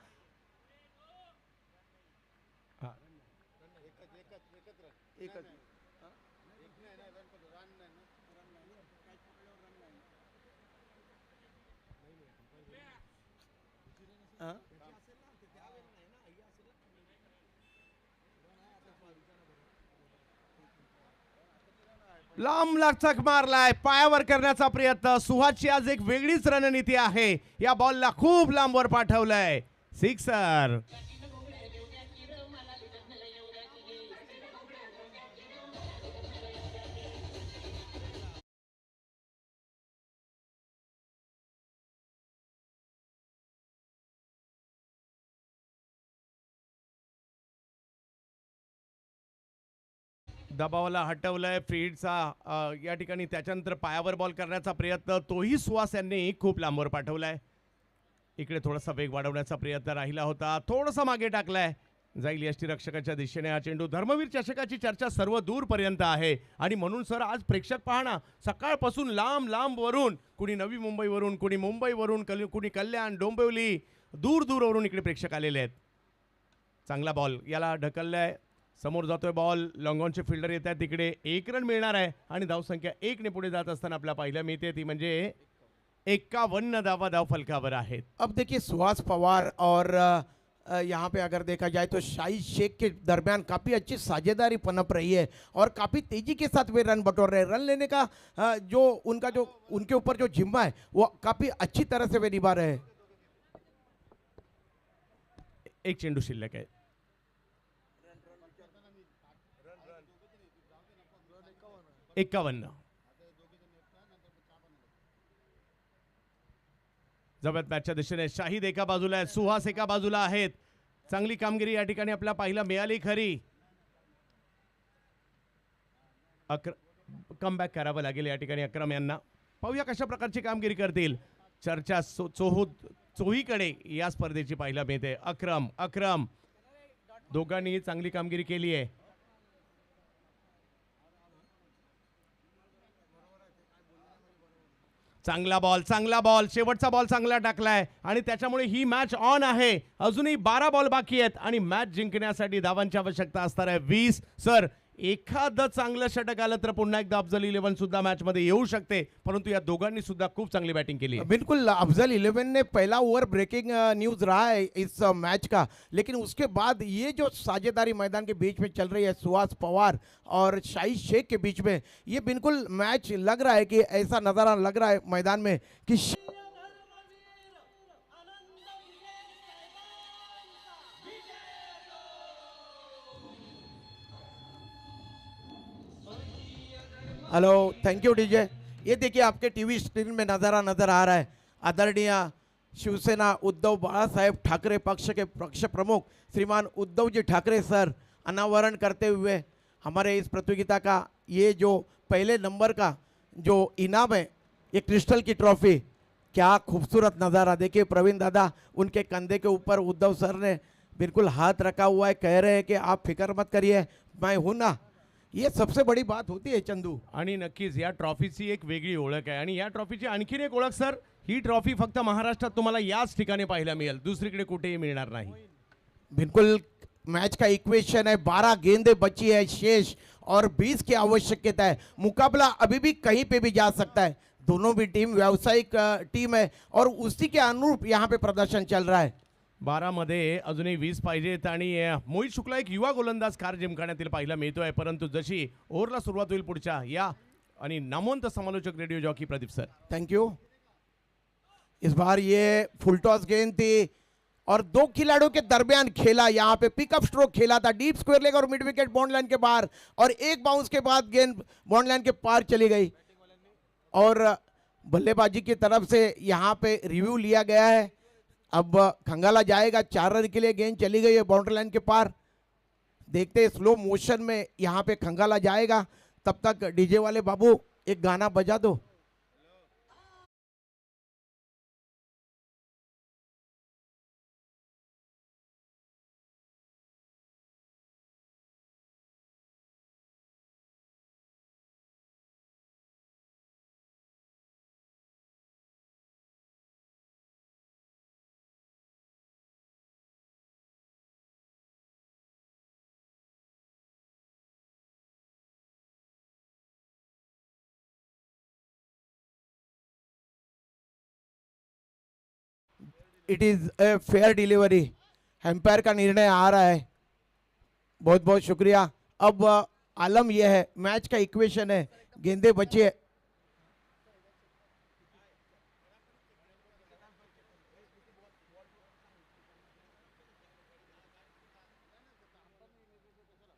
लांब लचक मारलाय, पायावर करण्याचा प्रयत्न. सुहासची आज एक वेगळीच रणनीती आहे. या बॉलला खूप लांबवर पाठवलंय. सिक्सर. दबावाला हटवलंय फ्रीडचा. या ठिकाणी त्याच्यानंतर पायावर बॉल करण्याचा प्रयत्न, तोही सुहास यांनी खूप लांबवर पाठवलाय. इकडे थोडासा वेग वाढवण्याचा प्रयत्न राहिला होता, थोडासा मागे टाकलाय. जाईल यष्टीरक्षकाच्या दिशेने हा चेंडू. धर्मवीर चषकाची चर्चा सर्व दूरपर्यंत आहे आणि म्हणून सर आज प्रेक्षक पाहणा सकाळपासून लांब लांब वरून, कुणी नवी मुंबईवरून, कुणी मुंबईवरून, कुणी कल्याण, डोंबिवली, दूर दूरवरून इकडे प्रेक्षक आलेले आहेत. चांगला बॉल, याला ढकललाय, समोर जातोय बॉल. लॉंगॉनचे फिल्डर येत आहेत तिकडे. 1 रन मिळणार आहे आणि धावसंख्या 1 ने पुढे जात असताना आपल्याला पाहायला मिळते ती म्हणजे 51 धावा धाव फलकावर आहेत. अब देखिए सुहास पवार और यहाँ पे अगर देखा जाए तो शाहिद शेख के दरमियान काफ़ी अच्छी साझेदारी पनप रही है और काफ़ी तेज़ी के साथ वे रन बटोर रहे हैं. रन लेने का जो उनके ऊपर जो जिम्मा है वो काफ़ी अच्छी तरह से वे निभा रहे हैं. एक चेंडू शिल्लक आहे. एकावन्न. जबत मॅचच्या दिशेने शाहिद एका बाजूला आहे, सुहास एका बाजूला आहेत. चांगली कामगिरी या ठिकाणी आपल्याला पाहायला मिळाली खरी. कमबॅक करावं लागेल या ठिकाणी अक्रम यांना. पाहूया कशा प्रकारची कामगिरी करतील. चर्चा चोहीकडे या स्पर्धेची पाहायला मिळते. अक्रम दोघांनी चांगली कामगिरी केली आहे. चांगला बॉल, शेवटचा बॉल चांगला टाकलाय आणि त्याच्यामुळे ही मॅच ऑन आहे. अजूनही 12 बॉल बाकी आहेत आणि मॅच जिंकण्यासाठी धावांची आवश्यकता असणार आहे 20. सर, एखादं चांगलं षटक आलं तर पुन्हा एकदा अफजल 11 सुद्धा मॅच मध्ये येऊ शकते, परंतु या दोघांनी सुद्धा खूप चांगली बॅटिंग केली आहे. बिल्कुल, अफजल 11 ने पहला ओवर ब्रेकिंग न्यूज रहा है इस मैच का, लेकिन उसके बाद ये जो साझेदारी मैदान के बीच में चल रही है सुहास पवार और शाहिद शेख के बीच में, ये बिल्कुल मैच लग रहा है कि ऐसा नज़ारा लग रहा है मैदान में कि हेलो, थैंक यू डीजे. ये देखिए आपके टीवी स्क्रीन में नज़ारा नज़र आ रहा है. आदरणीय शिवसेना उद्धव बाळासाहेब ठाकरे पक्ष के पक्ष प्रमुख श्रीमान उद्धव जी ठाकरे सर अनावरण करते हुए हमारे इस प्रतियोगिता का ये जो पहले नंबर का जो इनाम है, ये क्रिस्टल की ट्रॉफी. क्या खूबसूरत नज़ारा. देखिए प्रवीण दादा उनके कंधे के ऊपर उद्धव सर ने बिल्कुल हाथ रखा हुआ है, कह रहे हैं कि आप फिक्र मत करिए, मैं हूं ना. ये सबसे बड़ी बात होती है चंदू. आणि नक्कीच या ट्रॉफीची एक वेगळी ओळख आहे आणि या ट्रॉफीची आणखीन एक ओळख सर, ही ट्रॉफी फक्त महाराष्ट्रात तुम्हाला याच ठिकाणी पाहायला मिळेल, दुसरीकडे कुठेही मिळणार नाही. बिल्कुल मैच का इक्वेशन है. 12 गेंदें बची है शेष और 20 की आवश्यकता है. मुकाबला अभी भी कहीं पे भी जा सकता है. दोनों भी टीम व्यावसायिक टीम है और उसी के अनुरूप यहाँ पे प्रदर्शन चल रहा है. 12 मध्ये अजूनही 20 पाहिजेत आणि मोहित शुक्ला एक युवा गोलंदाज कार जिंकण्यातील पाहायला मिळतोय, परंतु जशी ओव्हरला सुरुवात होईल पुढच्या या आणि नामवंत समालोचक radio jockey Pradeep sir. Thank you. इस बार ये फुल टॉस गेंद थी और 2 खिलाड़ियों के दरमियान खेला. यहाँ पे पिकअप स्ट्रोक खेला था, डीप स्क्वायर लेग और मिड विकेट बॉन्ड लाइन के बाहर, और एक बाउंस के बाद गेंद बॉन्ड लाइन के पार चली गई और बल्लेबाजी की तरफ से यहाँ पे रिव्यू लिया गया है. अब खंगाला जाएगा. 4 रन के लिए गेंद चली गई है बाउंड्री लाइन के पार. देखते स्लो मोशन में यहाँ पे खंगाला जाएगा. तब तक डीजे वाले बाबू एक गाना बजा दो. It is a fair delivery. Umpire का निर्णय आ रहा है, बहुत बहुत शुक्रिया। अब आलम यह है, मैच का इक्वेशन है, गेंदे बचे,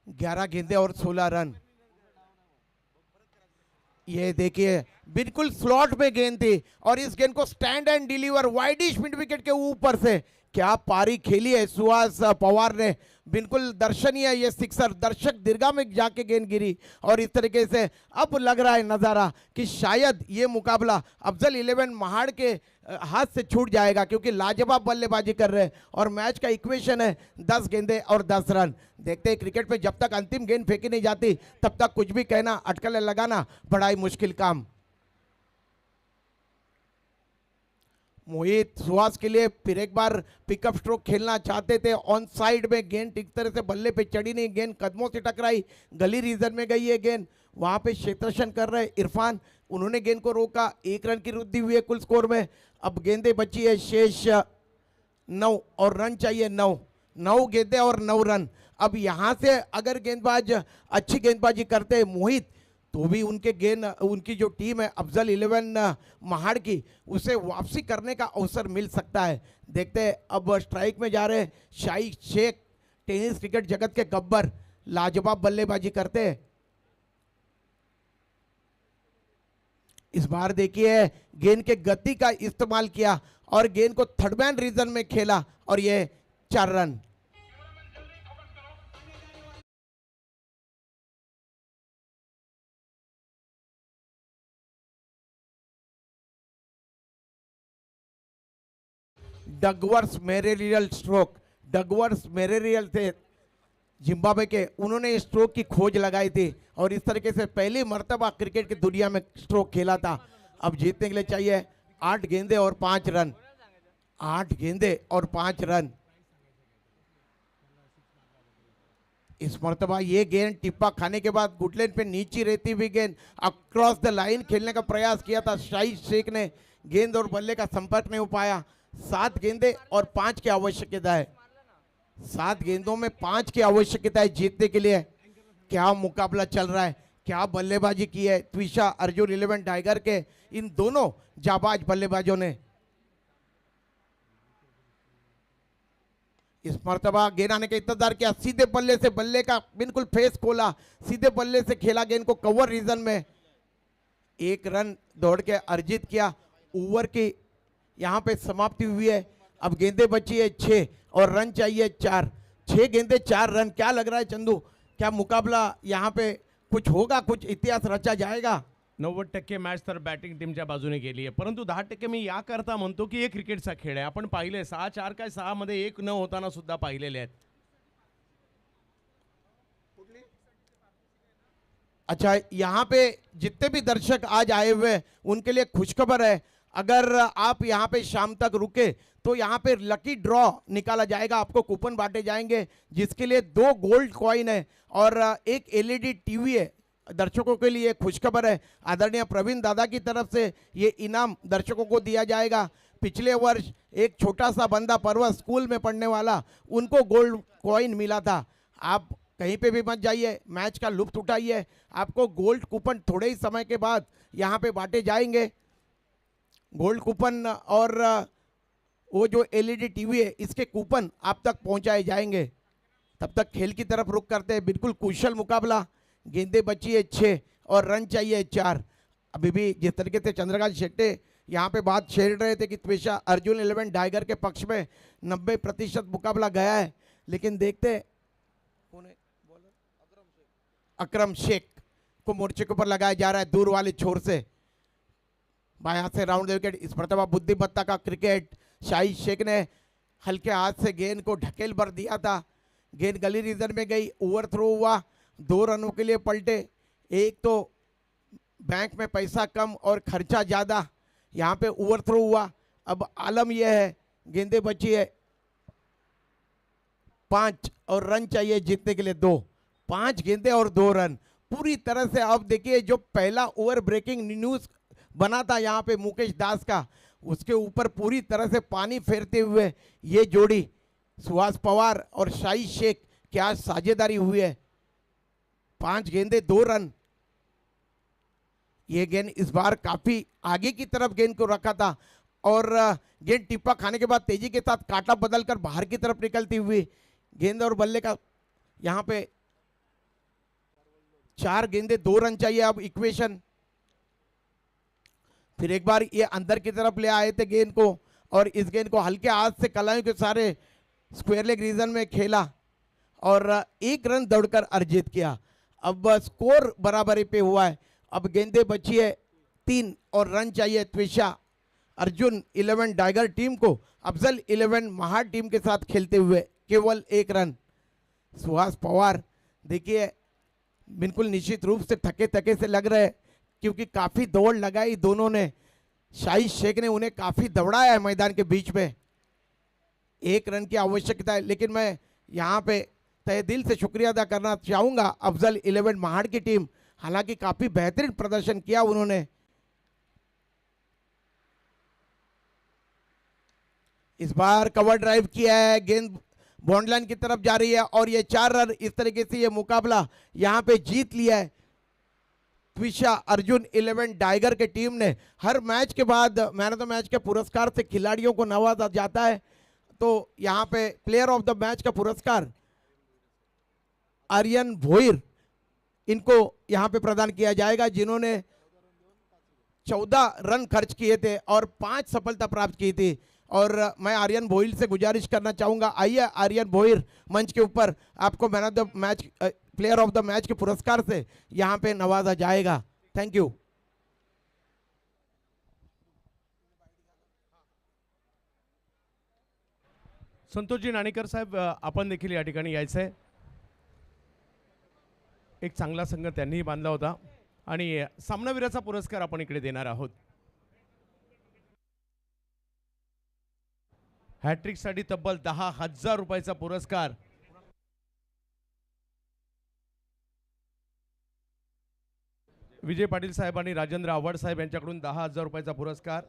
ग्यारह गेंदे और 16 रन। ये देखिए बिल्कुल स्लॉट में गेंद थी और इस गेंद को stand and deliver widish mid wicket के ऊपर से, क्या पारी खेली है सुहास पवार ने, बिल्कुल दर्शनीय ये सिक्सर, दर्शक दीर्घा में जाके गेंद गिरी। और इस तरीके से अब लग रहा है नज़ारा कि शायद ये मुकाबला अफजल 11 महाड़ के हाथ से छूट जाएगा, क्योंकि लाजवाब बल्लेबाजी कर रहे हैं और मैच का इक्वेशन है 10 गेंदे और 10 रन। देखते हैं क्रिकेट में जब तक अंतिम गेंद फेंकी नहीं जाती तब तक कुछ भी कहना, अटकलें लगाना बड़ा ही मुश्किल काम। मोहित सुहास के लिए फिर एक बार पिकअप स्ट्रोक खेलना चाहते थे, ऑन साइड में गेंद ठीक तरह से बल्ले पे चढ़ी नहीं, गेंद कदमों से टकराई, गली रीजन में गई है गेंद, वहां पे क्षेत्ररक्षण कर रहे इरफान, उन्होंने गेंद को रोका, 1 रन की वृद्धि हुई है कुल स्कोर में। अब गेंदें बची है शेष 9 और रन चाहिए 9 गेंदें और 9 रन। अब यहां से अगर गेंदबाज अच्छी गेंदबाजी करते हैं मोहित, तो भी उनके गेंद, उनकी जो टीम है अफजल 11 महाड़ की, उसे वापसी करने का अवसर मिल सकता है। देखते हैं अब स्ट्राइक में जा रहे हैं शाही शेख, टेनिस क्रिकेट जगत के गब्बर, लाजवाब बल्लेबाजी करते हैं। इस बार देखिए गेंद के गति का इस्तेमाल किया और गेंद को थर्ड मैन रीजन में खेला और ये 4 रन। डगवर्स मेरेरियल स्ट्रोक, डगवर्स मेरेरियल थे जिम्बाब्वे के, उन्होंने स्ट्रोक की खोज लगाई थी और इस तरीके से पहली मर्तबा क्रिकेट की दुनिया में स्ट्रोक खेला था। अब जीतने के लिए चाहिए 8 गेंदे और 5 रन, 8 गेंदे और 5 रन। इस मर्तबा ये गेंद टिप्पा खाने के बाद गुटलेन पे नीचे रहती हुई गेंद अक्रॉस द लाइन खेलने का प्रयास किया था शाहिद शेख ने, गेंद और बल्ले का संपर्क नहीं हो पाया। 7 गेंदे और 5 की आवश्यकता है, 7 गेंदों में 5 की आवश्यकता है जीतने के लिए। क्या मुकाबला चल रहा है, क्या बल्लेबाजी की है Twisha Arjun 11 tiger K in दोनों जाबाज बल्लेबाजों ने। इस मर्तबा गेंद आने का इंतजार किया, सीधे बल्ले से बल्ले का बिल्कुल फेस खोला, सीधे बल्ले से खेला गेंद को कवर रीजन में, 1 रन दौड़ के अर्जित किया। ओवर की यहाँ पे समाप्ति हुई है। अब गेंदे बची है 6 और रन चाहिए 4, 6 गेंदे 4 रन। क्या लग रहा है चंदू, क्या मुकाबला यहाँ पे कुछ होगा, कुछ इतिहास रचा जाएगा? 90% मॅच तर बॅटिंग टीमच्या बाजूने गेली आहे, परंतु 10% मी याकरता म्हणतो की हे क्रिकेटचा खेळ आहे. आपण पाहिले 6-4 काय 6 मध्ये 1 न होताना सुद्धा पाहिलेले आहेत. अच्छा, यहाँ पे जितने भी दर्शक आज आए हुए हैं उनके लिए खुशखबर है, अगर आप यहाँ पे शाम तक रुके तो यहाँ पे लकी ड्रॉ निकाला जाएगा, आपको कूपन बांटे जाएंगे जिसके लिए 2 गोल्ड कॉइन है और 1 एलईडी टीवी है। दर्शकों के लिए खुशखबर है, आदरणीय प्रवीण दादा की तरफ से ये इनाम दर्शकों को दिया जाएगा। पिछले वर्ष एक छोटा सा बंदा पर्वत स्कूल में पढ़ने वाला, उनको गोल्ड कॉइन मिला था। आप कहीं पे भी मत जाइए, मैच का लुत्फ उठाइए, आपको गोल्ड कूपन थोड़े ही समय के बाद यहाँ पे बांटे जाएंगे। गोल्ड कूपन और वो जो एलईडी टीवी है इसके कूपन आप तक पहुंचाए जाएंगे। तब तक खेल की तरफ रुख करते हैं, बिल्कुल कुशल मुकाबला, गेंदे बची है 6 और रन चाहिए 4। अभी भी जिस तरीके से चंद्रकांत शेट्टे यहाँ पे बात छेड़ रहे थे कि त्विशा अर्जुन 11 टाइगर के पक्ष में 90% मुकाबला गया है, लेकिन देखते कौन है बॉलर, अकरम शेख को मोर्चे के ऊपर लगाया जा रहा है दूर वाले छोर से, बाएं से राउंड विकेट। इस मर्तबा बुद्धिमत्ता का क्रिकेट, शाहिद शेख ने हल्के हाथ से गेंद को ढकेल भर दिया था, गेंद गली रीजन में गई, ओवर थ्रो हुआ, 2 रनों के लिए पलटे। एक तो बैंक में पैसा कम और खर्चा ज़्यादा, यहाँ पे ओवर थ्रो हुआ। अब आलम यह है, गेंदे बची है 5 और रन चाहिए जीतने के लिए 2, 5 गेंदे और 2 रन पूरी तरह से। अब देखिए जो पहला ओवर ब्रेकिंग न्यूज़ बना था यहाँ पे मुकेश दास का, उसके ऊपर पूरी तरह से पानी फेरते हुए ये जोड़ी सुहास पवार और शाही शेख की आज साझेदारी हुई है। 5 गेंदे 2 रन। ये गेंद इस बार काफी आगे की तरफ गेंद को रखा था और गेंद टिप्पा खाने के बाद तेजी के साथ काटा बदलकर बाहर की तरफ निकलती हुई गेंद और बल्ले का यहां पे 4 गेंदे 2 रन चाहिए। अब इक्वेशन फिर एक बार ये अंदर की तरफ ले आए थे गेंद को और इस गेंद को हल्के हाथ से कलाइयों के सारे स्क्वायर लेग रीजन में खेला और 1 रन दौड़कर अर्जित किया। अब स्कोर बराबरी पे हुआ है। अब गेंदे बची है 3 और रन चाहिए त्विषा अर्जुन 11 टाइगर टीम को अफजल 11 महार टीम के साथ खेलते हुए केवल 1 रन। सुहास पवार देखिए बिल्कुल निश्चित रूप से थके थके से लग रहे क्योंकि काफ़ी दौड़ लगाई दोनों ने। शाही शेख ने उन्हें काफ़ी दौड़ाया है मैदान के बीच में। 1 रन की आवश्यकता है लेकिन मैं यहाँ पे तहे दिल से शुक्रिया अदा करना चाहूँगा अफजल 11 महाड़ की टीम, हालांकि काफ़ी बेहतरीन प्रदर्शन किया उन्होंने। इस बार कवर ड्राइव किया है, गेंद बॉन्ड लाइन की तरफ जा रही है और ये 4 रन। इस तरीके से ये मुकाबला यहाँ पे जीत लिया है त्विषा अर्जुन 11 टाइगर के टीम ने। हर मैच के बाद मैन ऑफ द मैच के पुरस्कार से खिलाड़ियों को नवाजा जाता है, तो यहाँ पे प्लेयर ऑफ द मैच का पुरस्कार आर्यन भोईर इनको यहाँ पे प्रदान किया जाएगा, जिन्होंने 14 रन खर्च किए थे और 5 सफलता प्राप्त की थी। और मैं आर्यन भोईर से गुजारिश करना चाहूँगा, आइए आर्यन भोईर मंच के ऊपर, आपको man of the match player of the match के पुरस्कार से यहाँ पे नवाजा जाएगा। Thank you. संतोषजी नाणेकर साहेब, आपण देखील या ठिकाणी यायचं आहे। एक चांगला संघ त्यांनीही बांधला होता आणि सामनावीराचा पुरस्कार आपण इकडे देणार आहोत। हॅट्रिकसाठी तब्बल 10,000 रुपयाचा पुरस्कार विजय पाटील साहेब आणि राजेंद्र आव्हाड साहेब यांच्याकडून 10,000 रुपयाचा पुरस्कार